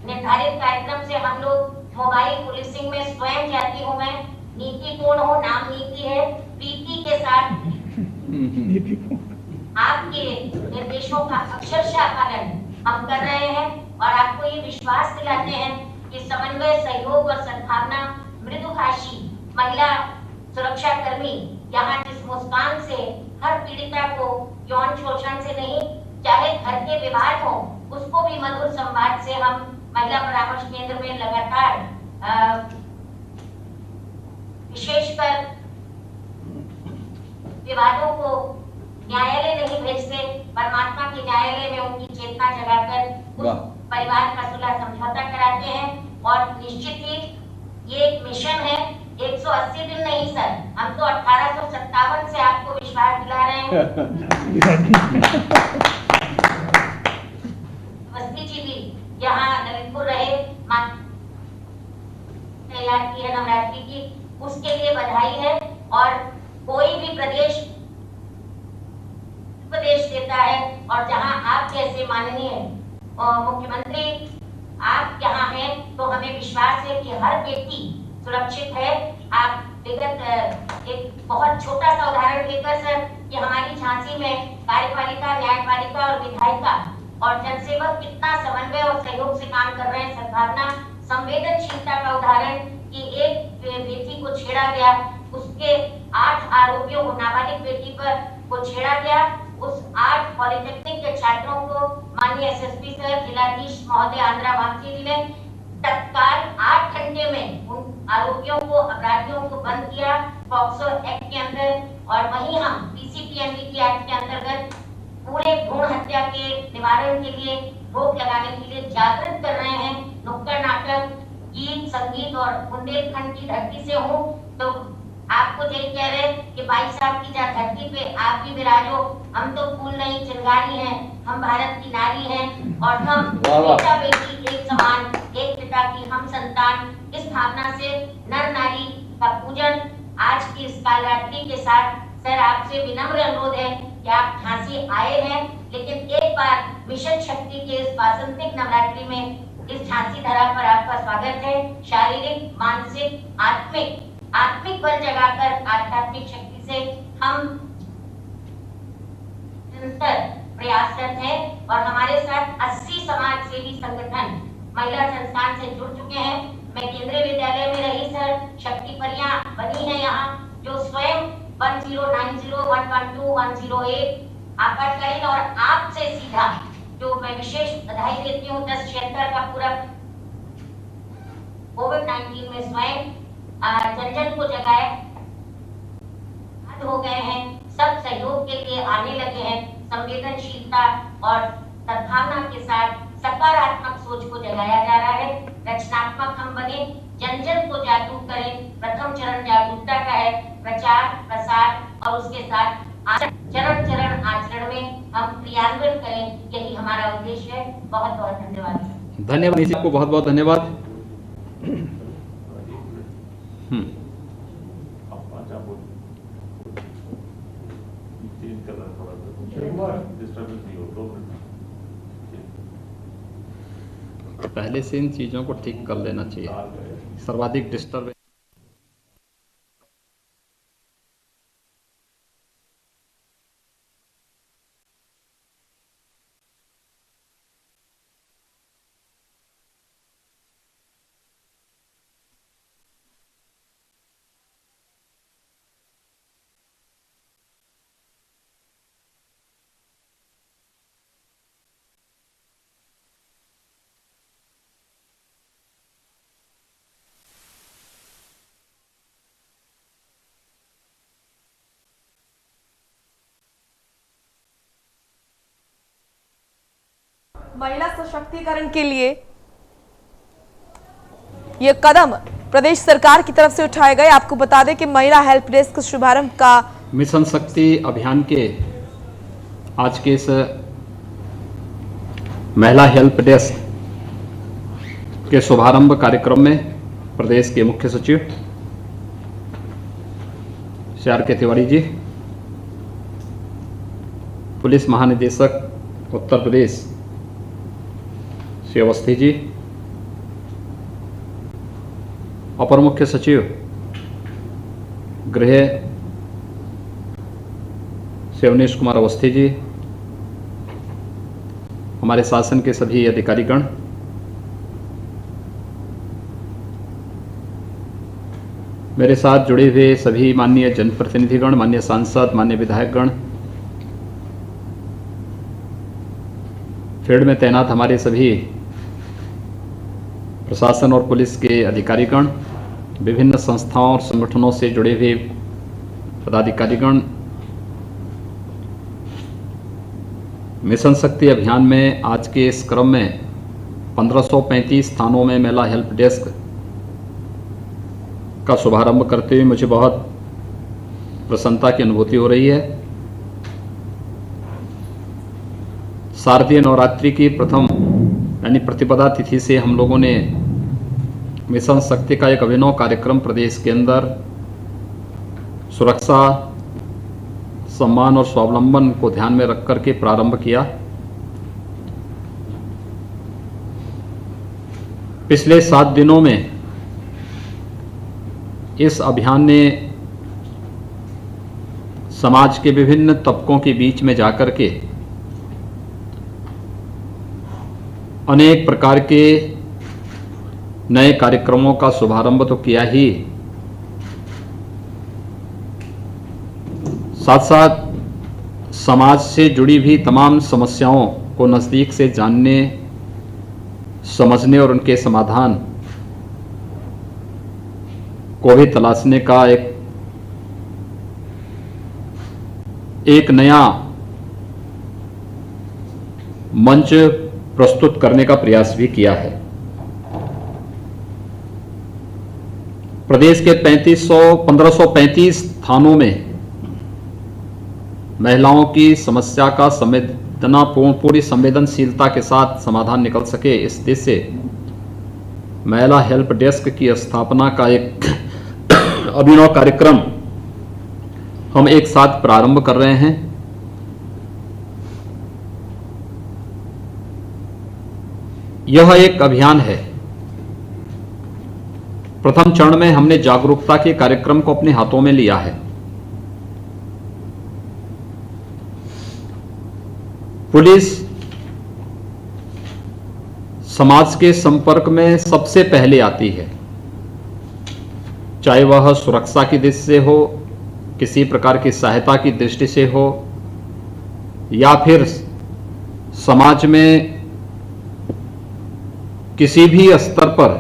निर्धारित कार्यक्रम से हम लोग मोबाइल पुलिसिंग में स्वयं जाती हूँ मैं, नीतिपूर्ण हो, नाम नीति है, प्रीति के साथ आपके निर्देशों का अक्षरशः पालन हम कर रहे हैं और आपको ये विश्वास दिलाते हैं कि समन्वय, सहयोग और सद्भावना मृदुभाषी महिला सुरक्षा कर्मी यहाँ जिस मुस्कान से हर पीड़िता को यौन शोषण से नहीं, चाहे घर के विवाद हो, उसको भी मधुर संवाद से हम महिला परामर्श केंद्र में लगातार विशेषकर विवादों को न्यायालय नहीं भेजते, परमात्मा के न्यायालय में उनकी चेतना जगाकर उस परिवार का सुलह समझौता कराते हैं। और निश्चित ही ये एक मिशन है, 180 दिन नहीं सर, हम तो 1857 से आपको विश्वास दिला रहे हैं। अवस्थी जी भी यहाँ ललितपुर रहे, तैयार की है नवरात्रि की, उसके लिए बधाई है। और कोई भी प्रदेश उपदेश देता है और जहां आप जैसे माननीय मुख्यमंत्री आप यहाँ हैं, तो हमें विश्वास है कि हर बेटी सुरक्षित है। आप विगत एक बहुत छोटा सा उदाहरण लेकर सर कि हमारी झांसी में कार्यपालिका, न्यायपालिका और विधायिका और जनसेवक कितना समन्वय और सहयोग से काम कर रहे हैं। सद्भावना, संवेदनशीलता का उदाहरण कि एक बेटी को छेड़ा गया, उसके 8 आरोपियों को, नाबालिग बेटी पर को छेड़ा गया, उस 8 पॉलिटेक्निक के छात्रों को माननीय एसएसपी सर, जिलाधीश महोदय आंध्रा वांकी जी ने तत्काल 8 घंटे में उन आरोपियों को, अपराधियों को बंद किया पॉक्सो एक्ट के अंदर। और वहीं हम पीसीपीएनडीटी एक्ट के अंतर्गत पूरे भ्रूण हत्या के निवारण के लिए, रोक लगाने के लिए जागृत कर रहे हैं। नुक्कड़ नाटक, गीत, संगीत और बुंदेलखंड की धरती से हूँ, तो आपको यही कह रहे कि भाई साहब की जहाँ धरती पे आप भी विराजो। हम तो फूल नहीं, चिंगारी हैं, हम भारत की नारी हैं और हम बेटा बेटी एक समान, एक पिता की हम संतान। इस भावना से नर नारी का पूजन आज की इस कालरात्रि के साथ सर आपसे विनम्र अनुरोध है कि आप झांसी आए हैं, लेकिन एक बार मिशन शक्ति के इस वासंतिक नवरात्रि में इस झांसी धरा पर आपका स्वागत है। शारीरिक, मानसिक, आत्मिक बल जगाकर आध्यात्मिक शक्ति से हम निरंतर प्रयासरत हैं और हमारे साथ 80 समाज सेवी संगठन महिला संस्थान से जुड़ चुके हैं। मैं केंद्रीय विद्यालय में रही सर, शक्ति परियां बनी है यहाँ, जो स्वयं 1090, 112, 108 आपातकालीन और आपसे सीधा जो मैं विशेष बधाई देती हूँ 1076 का पूरा कोविड-19 में स्वयं जन को जगाए हो गए हैं, सब सहयोग के लिए आने लगे हैं। संवेदनशीलता और सद्भावना के साथ सकारात्मक सोच को जगाया जा रहा है। रचनात्मक हम बने, जन जन को जागरूक करें। प्रथम चरण जागरूकता का है, प्रचार प्रसार और उसके साथ चरण चरण आचरण में हम क्रियान्वयन करें, यही हमारा उद्देश्य है। बहुत बहुत धन्यवाद। धन्यवाद आपको, बहुत बहुत धन्यवाद। तीन कलर पहले से इन चीज़ों को ठीक कर लेना चाहिए। सर्वाधिक डिस्टर्ब महिला सशक्तिकरण के लिए ये कदम प्रदेश सरकार की तरफ से उठाए गए। आपको बता दें कि महिला हेल्प डेस्क शुभारंभ का मिशन शक्ति अभियान के आज के इस महिला हेल्प डेस्क के शुभारंभ कार्यक्रम में प्रदेश के मुख्य सचिव श्री आर के तिवारी जी, पुलिस महानिदेशक उत्तर प्रदेश श्री अवस्थी जी, अपर मुख्य सचिव गृह श्री अवनीश कुमार अवस्थी जी, हमारे शासन के सभी अधिकारीगण, मेरे साथ जुड़े हुए सभी माननीय जनप्रतिनिधिगण, माननीय सांसद, माननीय विधायकगण, फील्ड में तैनात हमारे सभी प्रशासन और पुलिस के अधिकारीगण, विभिन्न संस्थाओं और संगठनों से जुड़े हुए पदाधिकारीगण, मिशन शक्ति अभियान में आज के इस क्रम में 1535 स्थानों में महिला हेल्प डेस्क का शुभारंभ करते हुए मुझे बहुत प्रसन्नता की अनुभूति हो रही है। शारदीय नवरात्रि की प्रथम यानी प्रतिपदा तिथि से हम लोगों ने मिशन शक्ति का एक अभिनव कार्यक्रम प्रदेश के अंदर सुरक्षा, सम्मान और स्वावलंबन को ध्यान में रख करके प्रारंभ किया। पिछले 7 दिनों में इस अभियान ने समाज के विभिन्न तबकों के बीच में जाकर के अनेक प्रकार के नए कार्यक्रमों का शुभारंभ तो किया ही, साथ साथ समाज से जुड़ी भी तमाम समस्याओं को नज़दीक से जानने, समझने और उनके समाधान को भी तलाशने का एक नया मंच प्रस्तुत करने का प्रयास भी किया है। प्रदेश के 1535 थानों में महिलाओं की समस्या का पूरी संवेदनशीलता के साथ समाधान निकल सके, इस उद्देश्य से महिला हेल्प डेस्क की स्थापना का एक अभिनव कार्यक्रम हम एक साथ प्रारंभ कर रहे हैं। यह एक अभियान है। प्रथम चरण में हमने जागरूकता के कार्यक्रम को अपने हाथों में लिया है। पुलिस समाज के संपर्क में सबसे पहले आती है, चाहे वह सुरक्षा की दृष्टि से हो, किसी प्रकार की सहायता की दृष्टि से हो, या फिर समाज में किसी भी स्तर पर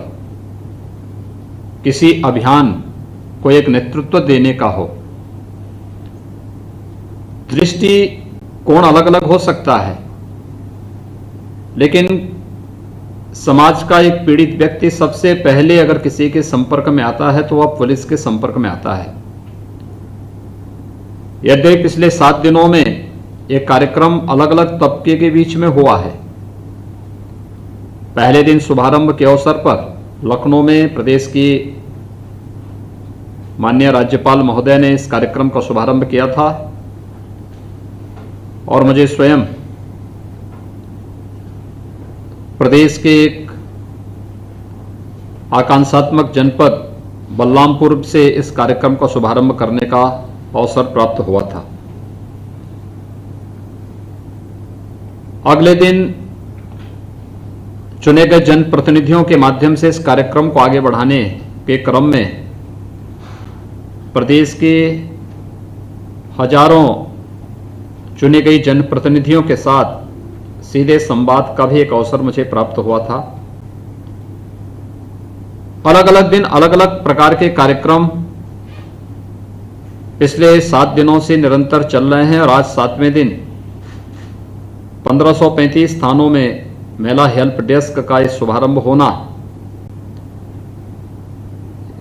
किसी अभियान को एक नेतृत्व देने का हो। दृष्टि कोण अलग अलग हो सकता है, लेकिन समाज का एक पीड़ित व्यक्ति सबसे पहले अगर किसी के संपर्क में आता है तो वह पुलिस के संपर्क में आता है। यद्यपि पिछले 7 दिनों में एक कार्यक्रम अलग अलग तबके के बीच में हुआ है। पहले दिन शुभारंभ के अवसर पर लखनऊ में प्रदेश की माननीय राज्यपाल महोदय ने इस कार्यक्रम का शुभारंभ किया था। और मुझे स्वयं प्रदेश के एक आकांक्षात्मक जनपद बलरामपुर से इस कार्यक्रम का शुभारंभ करने का अवसर प्राप्त हुआ था। अगले दिन चुने गए जनप्रतिनिधियों के माध्यम से इस कार्यक्रम को आगे बढ़ाने के क्रम में प्रदेश के हजारों चुने गई जनप्रतिनिधियों के साथ सीधे संवाद का भी एक अवसर मुझे प्राप्त हुआ था। अलग अलग दिन अलग अलग प्रकार के कार्यक्रम पिछले 7 दिनों से निरंतर चल रहे हैं और आज 7वें दिन 1535 स्थानों में महिला हेल्प डेस्क का शुभारंभ होना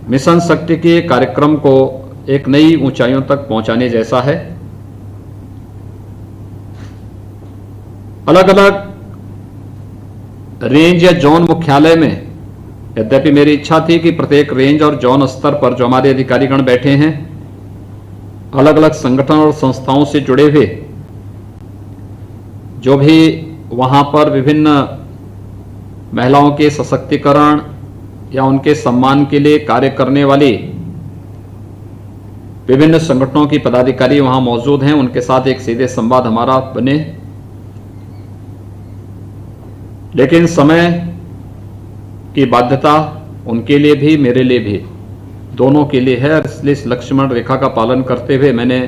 मिशन शक्ति के कार्यक्रम को एक नई ऊंचाइयों तक पहुंचाने जैसा है। अलग अलग रेंज या जोन मुख्यालय में, यद्यपि मेरी इच्छा थी कि प्रत्येक रेंज और जोन स्तर पर जो हमारे अधिकारीगण बैठे हैं, अलग अलग संगठन और संस्थाओं से जुड़े हुए जो भी वहां पर विभिन्न महिलाओं के सशक्तिकरण या उनके सम्मान के लिए कार्य करने वाली विभिन्न संगठनों की पदाधिकारी वहां मौजूद हैं, उनके साथ एक सीधे संवाद हमारा बने। लेकिन समय की बाध्यता उनके लिए भी मेरे लिए भी दोनों के लिए है, इसलिए इस लक्ष्मण रेखा का पालन करते हुए मैंने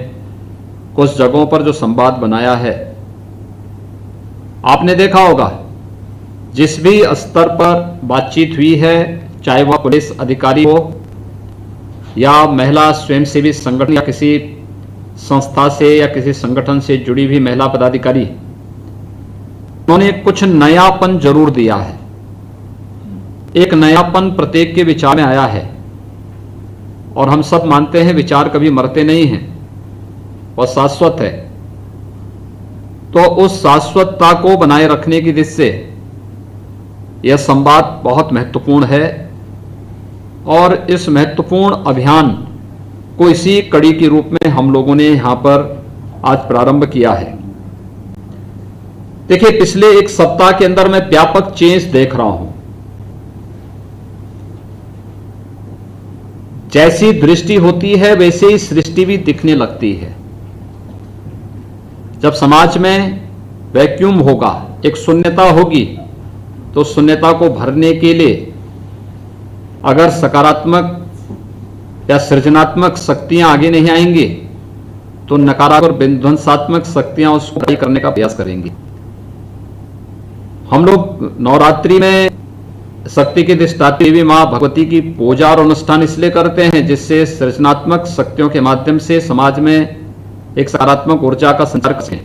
कुछ जगहों पर जो संवाद बनाया है, आपने देखा होगा जिस भी स्तर पर बातचीत हुई है, चाहे वह पुलिस अधिकारी हो या महिला स्वयंसेवी संगठन या किसी संस्था से या किसी संगठन से जुड़ी हुई महिला पदाधिकारी, उन्होंने कुछ नयापन जरूर दिया है। एक नयापन प्रत्येक के विचार में आया है और हम सब मानते हैं विचार कभी मरते नहीं हैं और शाश्वत है। तो उस शाश्वतता को बनाए रखने की दृष्टि से यह संवाद बहुत महत्वपूर्ण है और इस महत्वपूर्ण अभियान को इसी कड़ी के रूप में हम लोगों ने यहां पर आज प्रारंभ किया है। देखिए, पिछले एक सप्ताह के अंदर मैं व्यापक चेंज देख रहा हूं। जैसी दृष्टि होती है वैसे ही सृष्टि भी दिखने लगती है। जब समाज में वैक्यूम होगा, एक शून्यता होगी, तो शून्यता को भरने के लिए अगर सकारात्मक या सृजनात्मक शक्तियां आगे नहीं आएंगी तो नकारात्मक और विध्वंसात्मक शक्तियां उसको सही करने का प्रयास करेंगी। हम लोग नवरात्रि में शक्ति की अधिष्ठात्री देवी मां भगवती की पूजा और अनुष्ठान इसलिए करते हैं जिससे सृजनात्मक शक्तियों के माध्यम से समाज में एक सकारात्मक ऊर्जा का संचार करें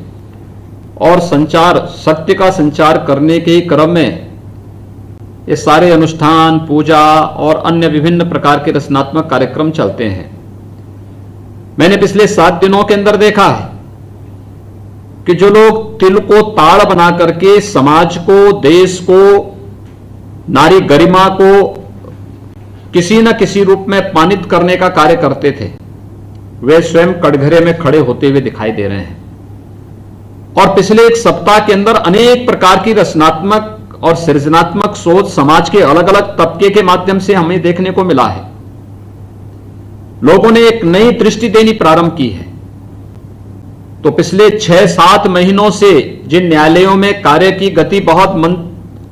और सत्य का संचार करने के क्रम में ये सारे अनुष्ठान, पूजा और अन्य विभिन्न प्रकार के रचनात्मक कार्यक्रम चलते हैं। मैंने पिछले 7 दिनों के अंदर देखा है कि जो लोग तिल को ताड़ बना करके समाज को, देश को, नारी गरिमा को किसी न किसी रूप में अपमानित करने का कार्य करते थे, वे स्वयं कटघरे में खड़े होते हुए दिखाई दे रहे हैं। और पिछले एक सप्ताह के अंदर अनेक प्रकार की रचनात्मक और सृजनात्मक सोच समाज के अलग अलग तबके के माध्यम से हमें देखने को मिला है। लोगों ने एक नई दृष्टि देनी प्रारंभ की है। तो पिछले 6-7 महीनों से जिन न्यायालयों में कार्य की गति बहुत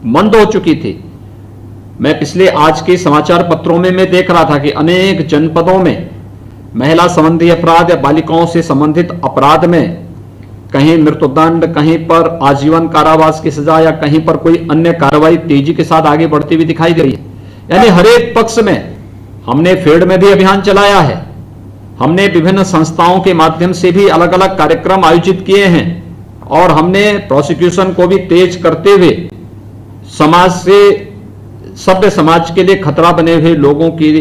मंद हो चुकी थी, मैं पिछले आज के समाचार पत्रों में मैं देख रहा था कि अनेक जनपदों में महिला संबंधी अपराध या बालिकाओं से संबंधित अपराध में कहीं मृत्युदंड, कहीं पर आजीवन कारावास की सजा या कहीं पर कोई अन्य कार्रवाई तेजी के साथ आगे बढ़ती हुई दिखाई दे रही है। यानी हर एक पक्ष में हमने फील्ड में भी अभियान चलाया है, हमने विभिन्न संस्थाओं के माध्यम से भी अलग अलग कार्यक्रम आयोजित किए हैं और हमने प्रोसिक्यूशन को भी तेज करते हुए समाज से, सभ्य समाज के लिए खतरा बने हुए लोगों के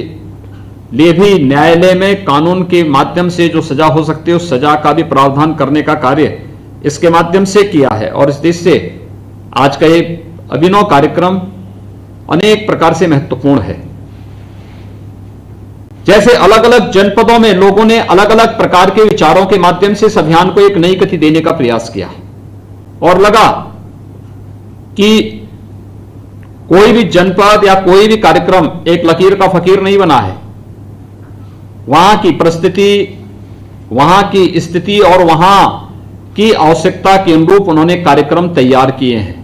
लिए भी न्यायालय में कानून के माध्यम से जो सजा हो सकती है उस सजा का भी प्रावधान करने का कार्य इसके माध्यम से किया है। और इस दृष्टि से आज का ये अभिनव कार्यक्रम अनेक प्रकार से महत्वपूर्ण है। जैसे अलग अलग जनपदों में लोगों ने अलग अलग प्रकार के विचारों के माध्यम से इस अभियान को एक नई गति देने का प्रयास किया और लगा कि कोई भी जनपद या कोई भी कार्यक्रम एक लकीर का फकीर नहीं बना है। वहां की परिस्थिति, वहां की स्थिति और वहां की आवश्यकता के अनुरूप उन्होंने कार्यक्रम तैयार किए हैं।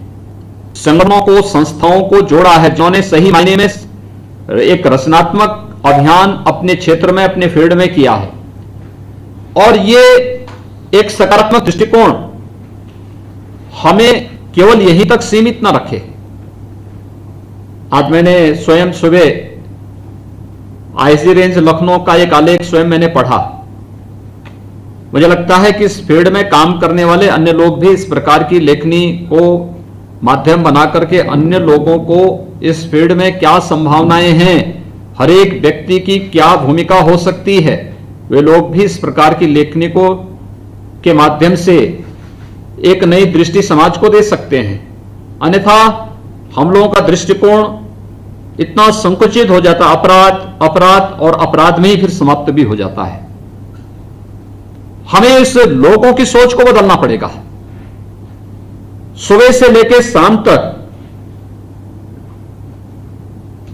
संगठनों को, संस्थाओं को जोड़ा है जिन्होंने सही मायने में एक रचनात्मक अभियान अपने क्षेत्र में, अपने फील्ड में किया है। और ये एक सकारात्मक दृष्टिकोण हमें केवल यहीं तक सीमित न रखे। आज मैंने स्वयं सुबह आईजी रेंज लखनऊ का एक आलेख स्वयं मैंने पढ़ा। मुझे लगता है कि इस फील्ड में काम करने वाले अन्य लोग भी इस प्रकार की लेखनी को माध्यम बना करके अन्य लोगों को इस फील्ड में क्या संभावनाएं हैं, हर एक व्यक्ति की क्या भूमिका हो सकती है, वे लोग भी इस प्रकार की लेखनी को के माध्यम से एक नई दृष्टि समाज को दे सकते हैं। अन्यथा हम लोगों का दृष्टिकोण इतना संकुचित हो जाता, अपराध और अपराध में ही फिर समाप्त भी हो जाता है। हमें इस लोगों की सोच को बदलना पड़ेगा। सुबह से लेकर शाम तक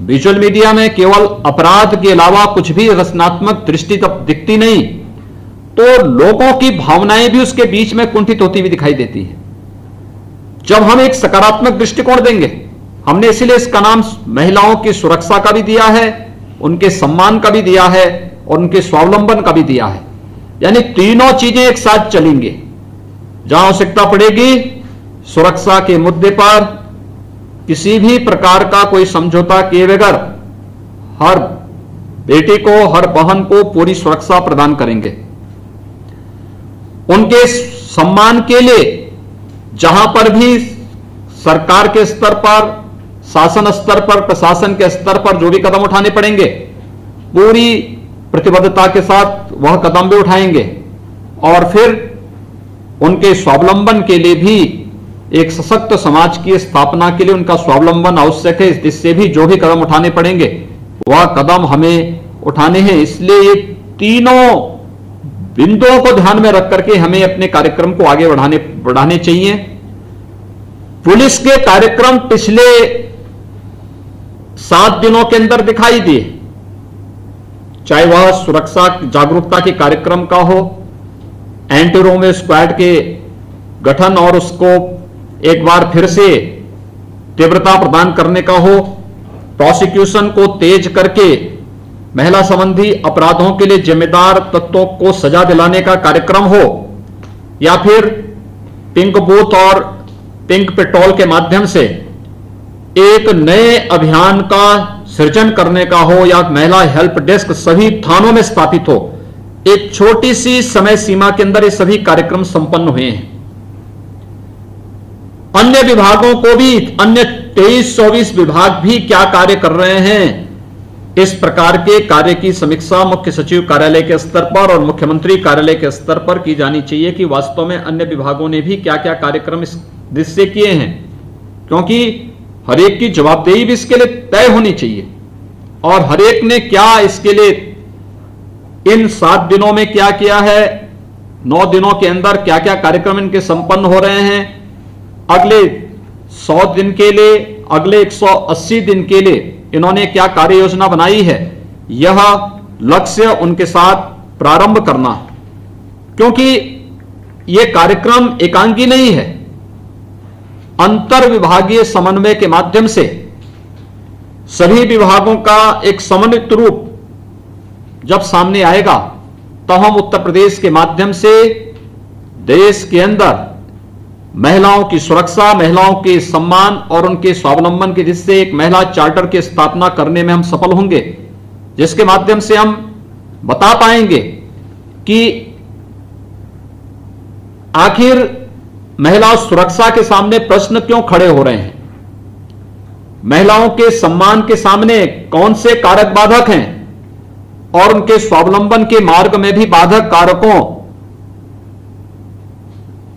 विजुअल मीडिया में केवल अपराध के अलावा कुछ भी रचनात्मक दृष्टि तब दिखती नहीं, तो लोगों की भावनाएं भी उसके बीच में कुंठित होती हुई दिखाई देती है। जब हम एक सकारात्मक दृष्टिकोण देंगे, हमने इसीलिए इसका नाम महिलाओं की सुरक्षा का भी दिया है, उनके सम्मान का भी दिया है और उनके स्वावलंबन का भी दिया है। यानी तीनों चीजें एक साथ चलेंगे। जहां आवश्यकता पड़ेगी, सुरक्षा के मुद्दे पर किसी भी प्रकार का कोई समझौता किए बगैर हर बेटी को, हर बहन को पूरी सुरक्षा प्रदान करेंगे। उनके सम्मान के लिए जहां पर भी सरकार के स्तर पर, शासन स्तर पर, प्रशासन के स्तर पर जो भी कदम उठाने पड़ेंगे, पूरी प्रतिबद्धता के साथ वह कदम भी उठाएंगे। और फिर उनके स्वावलंबन के लिए भी, एक सशक्त समाज की स्थापना के लिए उनका स्वावलंबन आवश्यक है। इससे भी जो भी कदम उठाने पड़ेंगे वह कदम हमें उठाने हैं। इसलिए ये तीनों बिंदुओं को ध्यान में रख करके हमें अपने कार्यक्रम को आगे बढ़ाने चाहिए। पुलिस के कार्यक्रम पिछले 7 दिनों के अंदर दिखाई दिए, चाहे वह सुरक्षा जागरूकता के कार्यक्रम का हो, एंटी रोमियो स्क्वाड के गठन और उसको एक बार फिर से तीव्रता प्रदान करने का हो, प्रोसिक्यूशन को तेज करके महिला संबंधी अपराधों के लिए जिम्मेदार तत्वों को सजा दिलाने का कार्यक्रम हो, या फिर पिंक बूथ और पिंक पेट्रोल के माध्यम से एक नए अभियान का सृजन करने का हो, या महिला हेल्प डेस्क सभी थानों में स्थापित हो। एक छोटी सी समय सीमा के अंदर ये सभी कार्यक्रम संपन्न हुए हैं। अन्य विभागों को भी, अन्य 23-24 विभाग भी क्या कार्य कर रहे हैं, इस प्रकार के कार्य की समीक्षा मुख्य सचिव कार्यालय के स्तर पर और मुख्यमंत्री कार्यालय के स्तर पर की जानी चाहिए कि वास्तव में अन्य विभागों ने भी क्या क्या कार्यक्रम इस दृष्टि से किए हैं। क्योंकि हर एक की जवाबदेही भी इसके लिए तय होनी चाहिए और हर एक ने क्या इसके लिए इन 7 दिनों में क्या किया है, 9 दिनों के अंदर क्या क्या कार्यक्रम इनके संपन्न हो रहे हैं, अगले 100 दिन के लिए, अगले 180 दिन के लिए इन्होंने क्या कार्य योजना बनाई है, यह लक्ष्य उनके साथ प्रारंभ करना है। क्योंकि यह कार्यक्रम एकांकी नहीं है, अंतर विभागीय समन्वय के माध्यम से सभी विभागों का एक समन्वित रूप जब सामने आएगा, तो हम उत्तर प्रदेश के माध्यम से देश के अंदर महिलाओं की सुरक्षा, महिलाओं के सम्मान और उनके स्वावलंबन के जिससे एक महिला चार्टर की स्थापना करने में हम सफल होंगे, जिसके माध्यम से हम बता पाएंगे कि आखिर महिला सुरक्षा के सामने प्रश्न क्यों खड़े हो रहे हैं, महिलाओं के सम्मान के सामने कौन से कारक बाधक हैं और उनके स्वावलंबन के मार्ग में भी बाधक कारकों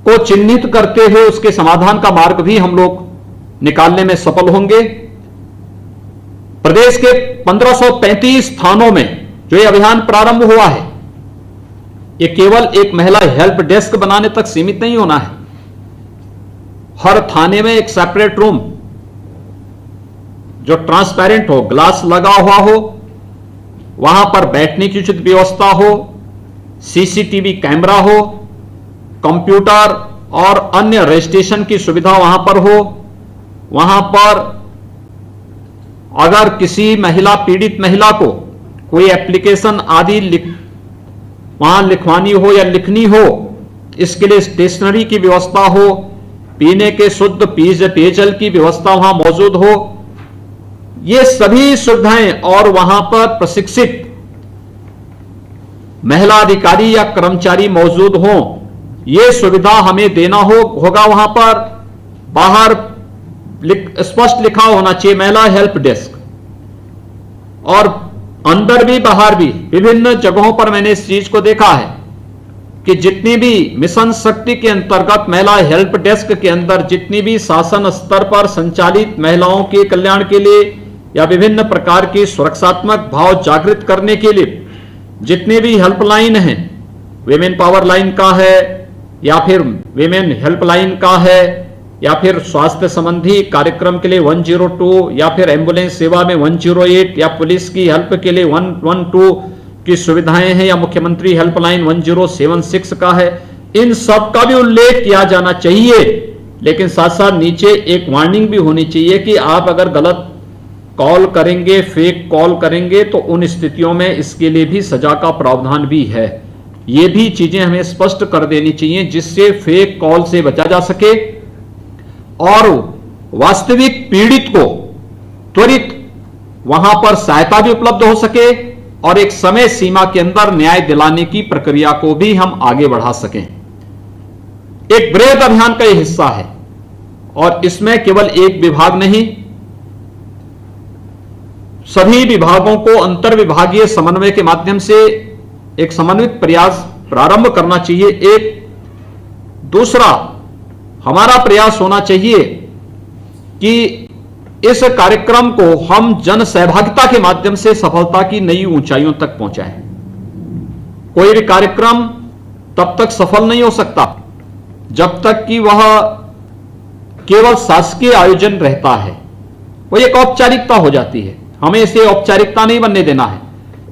को चिन्हित करते हुए उसके समाधान का मार्ग भी हम लोग निकालने में सफल होंगे। प्रदेश के 1535 थानों में जो ये अभियान प्रारंभ हुआ है, ये केवल एक महिला हेल्प डेस्क बनाने तक सीमित नहीं होना है। हर थाने में एक सेपरेट रूम जो ट्रांसपेरेंट हो, ग्लास लगा हुआ हो, वहां पर बैठने की उचित व्यवस्था हो, सीसीटीवी कैमरा हो, कंप्यूटर और अन्य रजिस्ट्रेशन की सुविधा वहां पर हो। वहां पर अगर किसी महिला, पीड़ित महिला को कोई एप्लीकेशन आदि वहां लिखवानी हो या लिखनी हो, इसके लिए स्टेशनरी की व्यवस्था हो, पीने के शुद्ध पेयजल की व्यवस्था वहां मौजूद हो, ये सभी सुविधाएं और वहां पर प्रशिक्षित महिला अधिकारी या कर्मचारी मौजूद हों, ये सुविधा हमें देना होगा। वहां पर बाहर स्पष्ट लिखा होना चाहिए महिला हेल्प डेस्क, और अंदर भी बाहर भी विभिन्न जगहों पर मैंने इस चीज को देखा है कि जितनी भी मिशन शक्ति के अंतर्गत महिला हेल्प डेस्क के अंदर जितनी भी शासन स्तर पर संचालित महिलाओं के कल्याण के लिए या विभिन्न प्रकार की सुरक्षात्मक भाव जागृत करने के लिए जितने भी हेल्पलाइन हैं, विमेन पावर लाइन का है या फिर विमेन हेल्पलाइन का है या फिर स्वास्थ्य संबंधी कार्यक्रम के लिए 102 या फिर एम्बुलेंस सेवा में 108 या पुलिस की हेल्प के लिए 112 की सुविधाएं हैं या मुख्यमंत्री हेल्पलाइन 1076 का है, इन सब का भी उल्लेख किया जाना चाहिए। लेकिन साथ साथ नीचे एक वार्निंग भी होनी चाहिए कि आप अगर गलत कॉल करेंगे, फेक कॉल करेंगे, तो उन स्थितियों में इसके लिए भी सजा का प्रावधान भी है। ये भी चीजें हमें स्पष्ट कर देनी चाहिए जिससे फेक कॉल से बचा जा सके और वास्तविक पीड़ित को त्वरित वहां पर सहायता भी उपलब्ध हो सके और एक समय सीमा के अंदर न्याय दिलाने की प्रक्रिया को भी हम आगे बढ़ा सकें। एक बृहद अभियान का यह हिस्सा है और इसमें केवल एक विभाग नहीं, सभी विभागों को अंतर विभागीय समन्वय के माध्यम से एक समन्वित प्रयास प्रारंभ करना चाहिए। एक दूसरा हमारा प्रयास होना चाहिए कि इस कार्यक्रम को हम जन सहभागिता के माध्यम से सफलता की नई ऊंचाइयों तक पहुंचाएं। कोई भी कार्यक्रम तब तक सफल नहीं हो सकता जब तक कि वह केवल शासकीय आयोजन रहता है, वह एक औपचारिकता हो जाती है। हमें इसे औपचारिकता नहीं बनने देना है।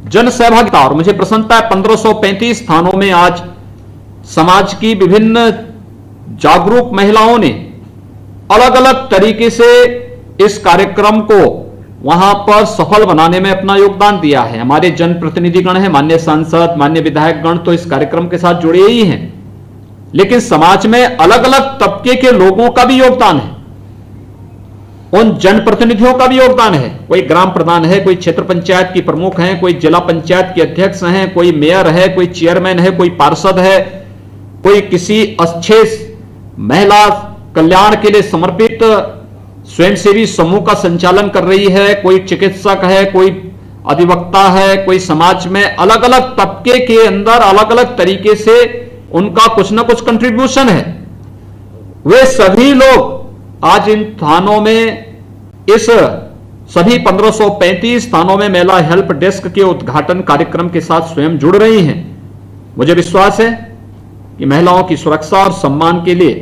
जन सहभागिता, और मुझे प्रसन्नता है 1535 स्थानों में आज समाज की विभिन्न जागरूक महिलाओं ने अलग अलग तरीके से इस कार्यक्रम को वहां पर सफल बनाने में अपना योगदान दिया है। हमारे जनप्रतिनिधिगण हैं, माननीय सांसद, माननीय विधायकगण तो इस कार्यक्रम के साथ जुड़े ही हैं, लेकिन समाज में अलग अलग तबके के लोगों का भी योगदान है, उन जनप्रतिनिधियों का भी योगदान है। कोई ग्राम प्रधान है, कोई क्षेत्र पंचायत की प्रमुख हैं, कोई जिला पंचायत के अध्यक्ष हैं, कोई मेयर है, कोई चेयरमैन है, कोई पार्षद है, कोई किसी अच्छे महिला कल्याण के लिए समर्पित स्वयंसेवी समूह का संचालन कर रही है, कोई चिकित्सक है, कोई अधिवक्ता है, कोई समाज में अलग अलग तबके के अंदर अलग अलग तरीके से उनका कुछ ना कुछ कंट्रीब्यूशन है। वे सभी लोग आज इन थानों में, इस सभी 1535 थानों में महिला हेल्प डेस्क के उद्घाटन कार्यक्रम के साथ स्वयं जुड़ रही हैं। मुझे विश्वास है कि महिलाओं की सुरक्षा और सम्मान के लिए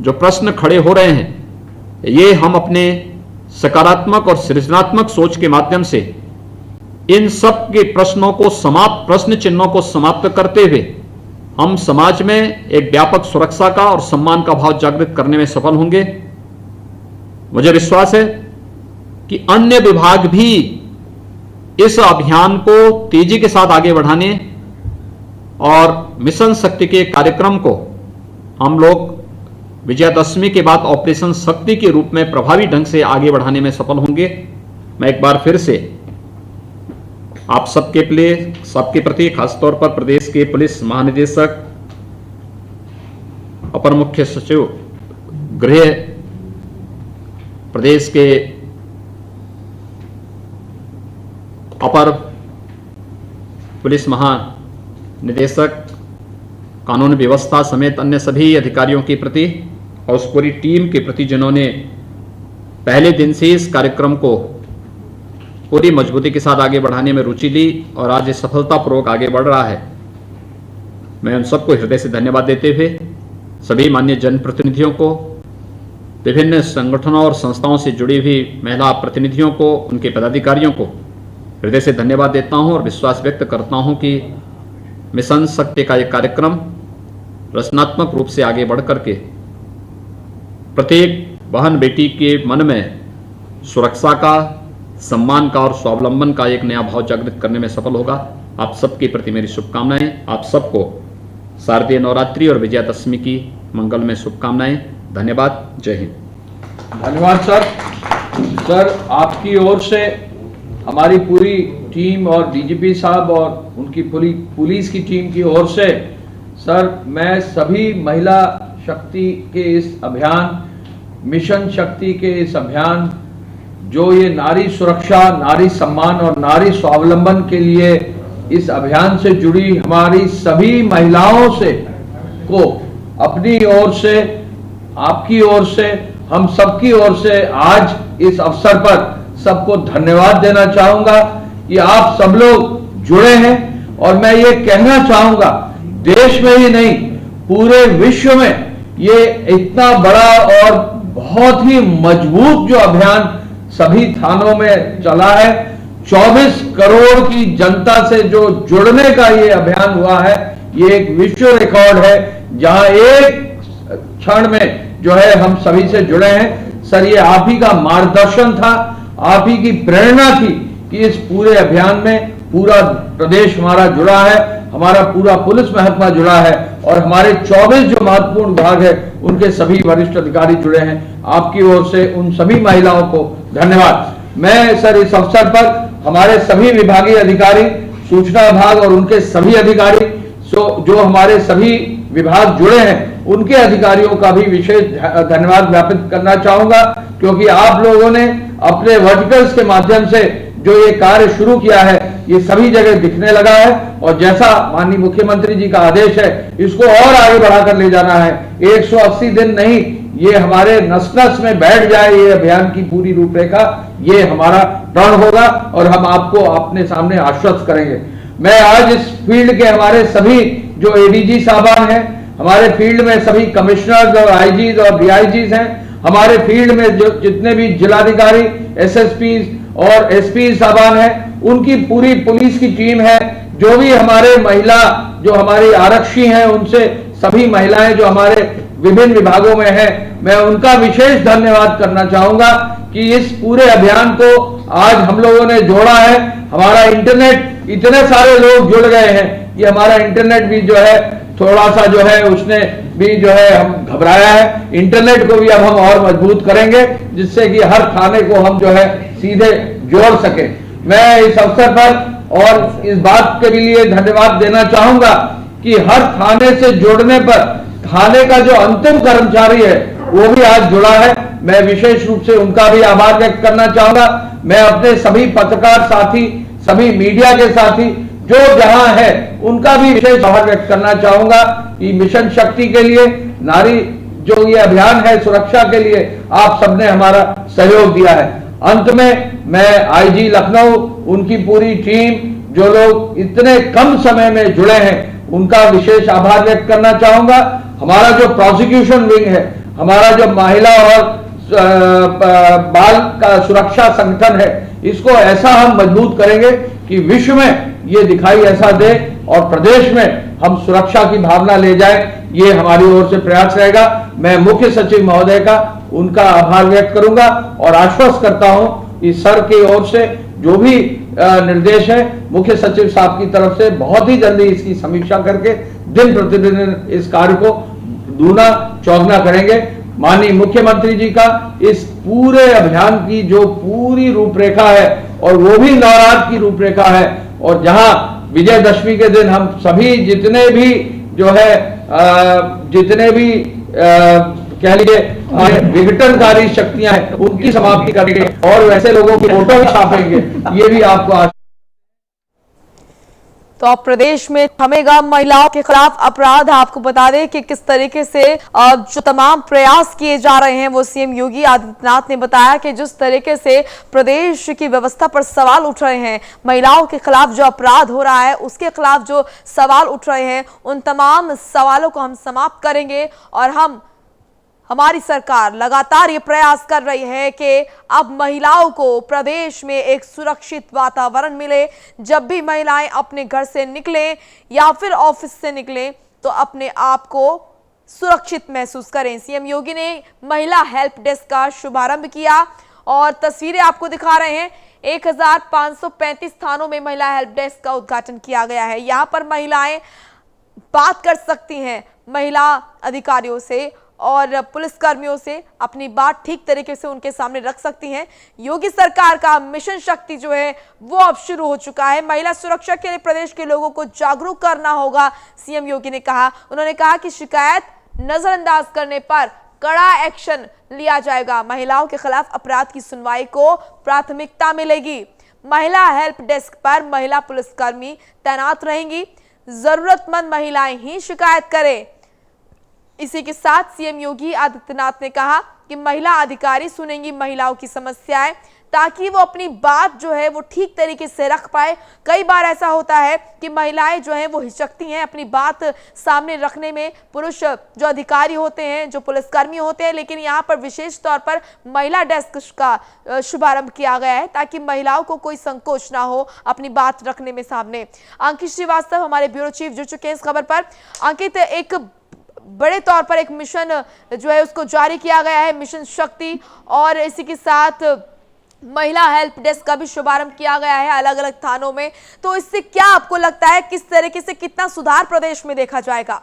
जो प्रश्न खड़े हो रहे हैं, ये हम अपने सकारात्मक और सृजनात्मक सोच के माध्यम से इन सब के प्रश्नों को प्रश्न चिन्हों को समाप्त करते हुए हम समाज में एक व्यापक सुरक्षा का और सम्मान का भाव जागृत करने में सफल होंगे। मुझे विश्वास है कि अन्य विभाग भी इस अभियान को तेजी के साथ आगे बढ़ाने और मिशन शक्ति के कार्यक्रम को हम लोग विजयादशमी के बाद ऑपरेशन शक्ति के रूप में प्रभावी ढंग से आगे बढ़ाने में सफल होंगे। मैं एक बार फिर से आप सबके प्रति, खासतौर पर प्रदेश के पुलिस महानिदेशक, अपर मुख्य सचिव गृह, प्रदेश के अपर पुलिस महानिदेशक, कानून व्यवस्था समेत अन्य सभी अधिकारियों के प्रति और उस पूरी टीम के प्रति जिन्होंने पहले दिन से इस कार्यक्रम को पूरी मजबूती के साथ आगे बढ़ाने में रुचि ली और आज ये सफलतापूर्वक आगे बढ़ रहा है। मैं उन सबको हृदय से धन्यवाद देते हुए सभी माननीय जनप्रतिनिधियों को, विभिन्न संगठनों और संस्थाओं से जुड़ी हुई महिला प्रतिनिधियों को, उनके पदाधिकारियों को हृदय से धन्यवाद देता हूं और विश्वास व्यक्त करता हूं कि मिशन शक्ति का एक कार्यक्रम रचनात्मक रूप से आगे बढ़ करके प्रत्येक बहन बेटी के मन में सुरक्षा का, सम्मान का और स्वावलंबन का एक नया भाव जागृत करने में सफल होगा। आप सबके प्रति मेरी शुभकामनाएं। आप सबको शारदीय नवरात्रि और विजयादशमी की मंगलमय शुभकामनाएं। धन्यवाद। जय हिंद। धन्यवाद सर। सर, आपकी ओर से हमारी पूरी टीम और डीजीपी साहब और उनकी पूरी पुलिस की टीम की ओर से सर, मैं सभी महिला शक्ति के इस अभियान, मिशन शक्ति के इस अभियान, जो ये नारी सुरक्षा, नारी सम्मान और नारी स्वावलंबन के लिए इस अभियान से जुड़ी हमारी सभी महिलाओं से को अपनी ओर से, आपकी ओर से, हम सबकी ओर से आज इस अवसर पर सबको धन्यवाद देना चाहूंगा कि आप सब लोग जुड़े हैं। और मैं ये कहना चाहूंगा, देश में ही नहीं पूरे विश्व में ये इतना बड़ा और बहुत ही मजबूत जो अभियान सभी थानों में चला है, 24 करोड़ की जनता से जो जुड़ने का ये अभियान हुआ है, ये एक विश्व रिकॉर्ड है, जहां एक क्षण में जो है हम सभी से जुड़े हैं। सर, ये आप ही का मार्गदर्शन था, आप ही की प्रेरणा थी कि इस पूरे अभियान में पूरा प्रदेश हमारा जुड़ा है, हमारा पूरा पुलिस महकमा जुड़ा है और हमारे 24 जो महत्वपूर्ण विभाग है उनके सभी वरिष्ठ अधिकारी जुड़े हैं। आपकी ओर से उन सभी महिलाओं को धन्यवाद। मैं सर इस अवसर पर हमारे सभी विभागीय अधिकारी, सूचना विभाग और उनके सभी अधिकारी जो हमारे सभी विभाग जुड़े हैं, उनके अधिकारियों का भी विशेष धन्यवाद ज्ञापित करना चाहूंगा, क्योंकि आप लोगों ने अपने वर्टिकल्स के माध्यम से जो ये कार्य शुरू किया है, ये सभी जगह दिखने लगा है और जैसा माननीय मुख्यमंत्री जी का आदेश है, इसको और आगे बढ़ाकर ले जाना है। 180 दिन नहीं, ये हमारे नस नस में बैठ जाए ये अभियान की पूरी रूपरेखा, ये हमारा प्रण होगा और हम आपको अपने सामने आश्वस्त करेंगे। मैं आज इस फील्ड के हमारे सभी जो एडीजी साहबान हैं, हमारे फील्ड में सभी कमिश्नर्स और आईजीज और डीआईजीज हैं, हमारे फील्ड में जो जितने भी जिलाधिकारी, एसएसपी और एसपी साहबान हैं, उनकी पूरी पुलिस की टीम है, जो भी हमारे महिला जो हमारी आरक्षी हैं, उनसे सभी महिलाएं जो हमारे विभिन्न विभागों में हैं, मैं उनका विशेष धन्यवाद करना चाहूंगा कि इस पूरे अभियान को आज हम लोगों ने जोड़ा है। हमारा इंटरनेट, इतने सारे लोग जुड़ गए हैं कि हमारा इंटरनेट भी जो है थोड़ा सा जो है उसने भी जो है हम घबराया है। इंटरनेट को भी अब हम और मजबूत करेंगे, जिससे कि हर थाने को हम जो है सीधे जोड़ सके। मैं इस अवसर पर और इस बात के लिए धन्यवाद देना चाहूंगा कि हर थाने से जोड़ने पर थाने का जो अंतिम कर्मचारी है वो भी आज जुड़ा है। मैं विशेष रूप से उनका भी आभार व्यक्त करना चाहूंगा। मैं अपने सभी पत्रकार साथी, सभी मीडिया के साथी जो जहां है, उनका भी विशेष आभार व्यक्त करना चाहूंगा कि मिशन शक्ति के लिए, नारी जो ये अभियान है सुरक्षा के लिए, आप सबने हमारा सहयोग दिया है। अंत में मैं आईजी लखनऊ, उनकी पूरी टीम, जो लोग इतने कम समय में जुड़े हैं, उनका विशेष आभार व्यक्त करना चाहूंगा। हमारा जो प्रोसिक्यूशन विंग है, हमारा जो महिला और बाल का सुरक्षा संगठन है, इसको ऐसा हम मजबूत करेंगे कि विश्व में ये दिखाई ऐसा दे और प्रदेश में हम सुरक्षा की भावना ले जाए। ये हमारी ओर से प्रयास रहेगा। मैं मुख्य सचिव महोदय का उनका आभार व्यक्त करूंगा और आश्वस्त करता हूं कि सर की ओर से जो भी निर्देश है, मुख्य सचिव साहब की तरफ से बहुत ही जल्दी इसकी समीक्षा करके दिन प्रतिदिन इस कार्य को दूना चौगुना करेंगे। माननीय मुख्यमंत्री जी का इस पूरे अभियान की जो पूरी रूपरेखा है, और वो भी नवरात्र की रूपरेखा है, और जहां विजयदशमी के दिन हम सभी जितने भी जो है जितने भी कह लीजिए विघटनकारी शक्तियां हैं, उनकी समाप्ति करेंगे और वैसे लोगों की फोटो भी छापेंगे। ये भी आपको तो अब प्रदेश में थमेगा महिलाओं के खिलाफ अपराध। आपको बता दें कि किस तरीके से जो तमाम प्रयास किए जा रहे हैं वो सीएम योगी आदित्यनाथ ने बताया कि जिस तरीके से प्रदेश की व्यवस्था पर सवाल उठ रहे हैं, महिलाओं के खिलाफ जो अपराध हो रहा है उसके खिलाफ जो सवाल उठ रहे हैं, उन तमाम सवालों को हम समाप्त करेंगे। और हमारी सरकार लगातार ये प्रयास कर रही है कि अब महिलाओं को प्रदेश में एक सुरक्षित वातावरण मिले। जब भी महिलाएं अपने घर से निकलें या फिर ऑफिस से निकलें तो अपने आप को सुरक्षित महसूस करें। सीएम योगी ने महिला हेल्प डेस्क का शुभारंभ किया और तस्वीरें आपको दिखा रहे हैं। 1535 थानों में महिला हेल्प डेस्क का उद्घाटन किया गया है। यहां पर महिलाएं बात कर सकती हैं महिला अधिकारियों से और पुलिसकर्मियों से, अपनी बात ठीक तरीके से उनके सामने रख सकती हैं। योगी सरकार का मिशन शक्ति जो है वो अब शुरू हो चुका है। महिला सुरक्षा के लिए प्रदेश के लोगों को जागरूक करना होगा, सीएम योगी ने कहा। उन्होंने कहा कि शिकायत नजरअंदाज करने पर कड़ा एक्शन लिया जाएगा। महिलाओं के खिलाफ अपराध की सुनवाई को प्राथमिकता मिलेगी। महिला हेल्प डेस्क पर महिला पुलिसकर्मी तैनात रहेंगी। जरूरतमंद महिलाएं ही शिकायत करें। इसी के साथ सीएम योगी आदित्यनाथ ने कहा कि महिला अधिकारी सुनेंगी महिलाओं की समस्याएं ताकि वो अपनी बात जो है वो ठीक तरीके से रख पाए। कई बार ऐसा होता है कि महिलाएं जो हैं वो हिचकती हैं अपनी बात सामने रखने में, पुरुष जो अधिकारी होते हैं, जो पुलिसकर्मी होते हैं। लेकिन यहाँ पर विशेष तौर पर महिला डेस्क का शुभारंभ किया गया है ताकि महिलाओं को कोई संकोच ना हो अपनी बात रखने में सामने। अंकित श्रीवास्तव हमारे ब्यूरो चीफ जुड़ चुके हैं इस खबर पर। अंकित, एक बड़े तौर पर एक मिशन जो है उसको जारी किया गया है, मिशन शक्ति, और इसी के साथ महिला हेल्प डेस्क का भी शुभारंभ किया गया है अलग अलग थानों में। तो इससे क्या आपको लगता है, किस तरीके से कितना सुधार प्रदेश में देखा जाएगा?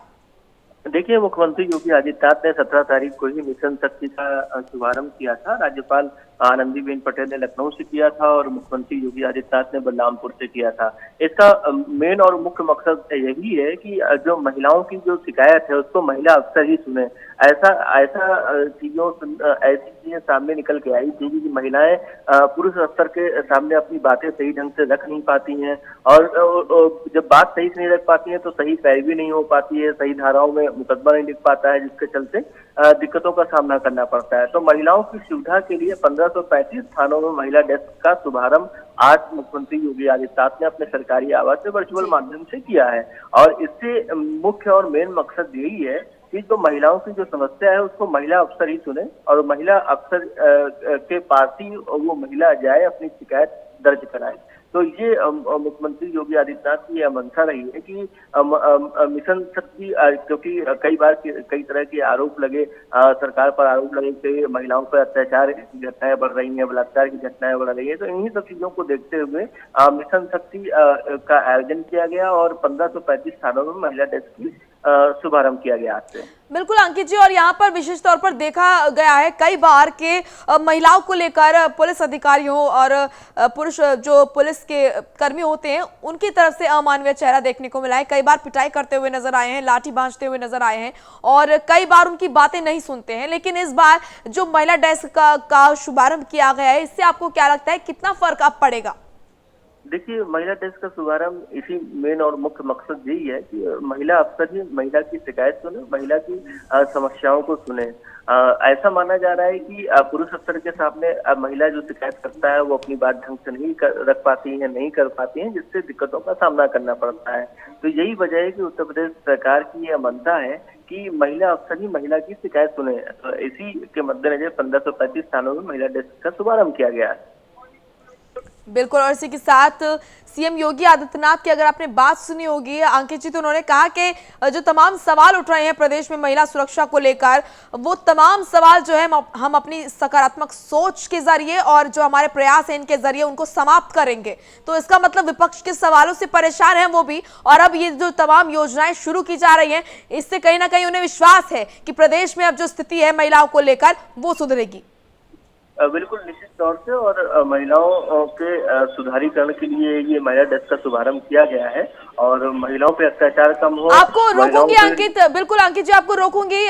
देखिए, मुख्यमंत्री योगी आदित्यनाथ ने 17 तारीख को ही मिशन शक्ति का शुभारंभ किया था। राज्यपाल आनंदीबेन पटेल ने लखनऊ से किया था और मुख्यमंत्री योगी आदित्यनाथ ने बलरामपुर से किया था। इसका मेन और मुख्य मकसद यही है कि जो महिलाओं की जो शिकायत है उसको महिला अफसर ही सुने। ऐसी चीजें सामने निकल के आई थी कि महिलाएं पुरुष अफसर के सामने अपनी बातें सही ढंग से रख नहीं पाती हैं और जब बात सही से नहीं रख पाती है तो सही पैरवी नहीं हो पाती है, सही धाराओं में मुकदमा नहीं लिख पाता है, जिसके चलते दिक्कतों का सामना करना पड़ता है। तो महिलाओं की सुविधा के लिए 1535 थानों में महिला डेस्क का शुभारंभ आज मुख्यमंत्री योगी आदित्यनाथ ने अपने सरकारी आवास से वर्चुअल माध्यम से किया है। और इससे मुख्य और मेन मकसद यही है कि जो महिलाओं की जो समस्या है उसको महिला अफसर ही सुने और महिला अफसर के पास ही वो महिला जाए अपनी शिकायत दर्ज कराए। तो ये मुख्यमंत्री योगी आदित्यनाथ की यह मंशा रही है कि मिशन शक्ति, क्योंकि कई तरह के आरोप लगे, सरकार पर आरोप लगे कि महिलाओं पर अत्याचार की घटनाएं बढ़ रही हैं, बलात्कार की घटनाएं बढ़ रही है। तो इन्हीं सब चीजों को देखते हुए मिशन शक्ति का आयोजन किया गया और 1535 थानों में महिला डेस्क की शुभारंभ किया गया आज से। बिल्कुल अंकित जी, और यहाँ पर विशेष तौर पर देखा गया है कई बार के महिलाओं को लेकर पुलिस अधिकारियों और पुरुष जो पुलिस के कर्मी होते हैं उनकी तरफ से अमानवीय चेहरा देखने को मिला है। कई बार पिटाई करते हुए नजर आए हैं, लाठी भांजते हुए नजर आए हैं और कई बार उनकी बातें नहीं सुनते हैं। लेकिन इस बार जो महिला डेस्क का शुभारंभ किया गया है, इससे आपको क्या लगता है कितना फर्क अब पड़ेगा? देखिए, महिला डेस्क का शुभारंभ इसी मेन और मुख्य मकसद यही है कि महिला अफसर ही महिला की शिकायत सुने, महिला की समस्याओं को सुने। ऐसा माना जा रहा है कि पुरुष अफसर के सामने महिला जो शिकायत करता है वो अपनी बात ढंग से नहीं रख पाती है, नहीं कर पाती है, जिससे दिक्कतों का सामना करना पड़ता है। तो यही वजह है कि उत्तर प्रदेश सरकार की यह मंशा है कि महिला अफसर ही महिला की शिकायत सुने। तो इसी के मद्देनजर 1535 थानों में महिला डेस्क का शुभारंभ किया गया है। बिल्कुल, और इसी के साथ सीएम योगी आदित्यनाथ की अगर आपने बात सुनी होगी अंकित जी, तो उन्होंने कहा कि जो तमाम सवाल उठ रहे हैं प्रदेश में महिला सुरक्षा को लेकर, वो तमाम सवाल जो है हम अपनी सकारात्मक सोच के जरिए और जो हमारे प्रयास हैं इनके जरिए उनको समाप्त करेंगे। तो इसका मतलब विपक्ष के सवालों से परेशान है वो भी, और अब ये जो तमाम योजनाएं शुरू की जा रही हैं इससे कहीं ना कहीं उन्हें विश्वास है कि प्रदेश में अब जो स्थिति है महिलाओं को लेकर वो सुधरेगी। बिल्कुल निश्चित तौर से, और महिलाओं के सुधारीकरण के लिए ये महिला डेस्क का शुभारंभ किया गया है और महिलाओं पे अत्याचार कम हो। आपको रोकूंगी अंकित, बिल्कुल अंकित जी आपको रोकूंगी।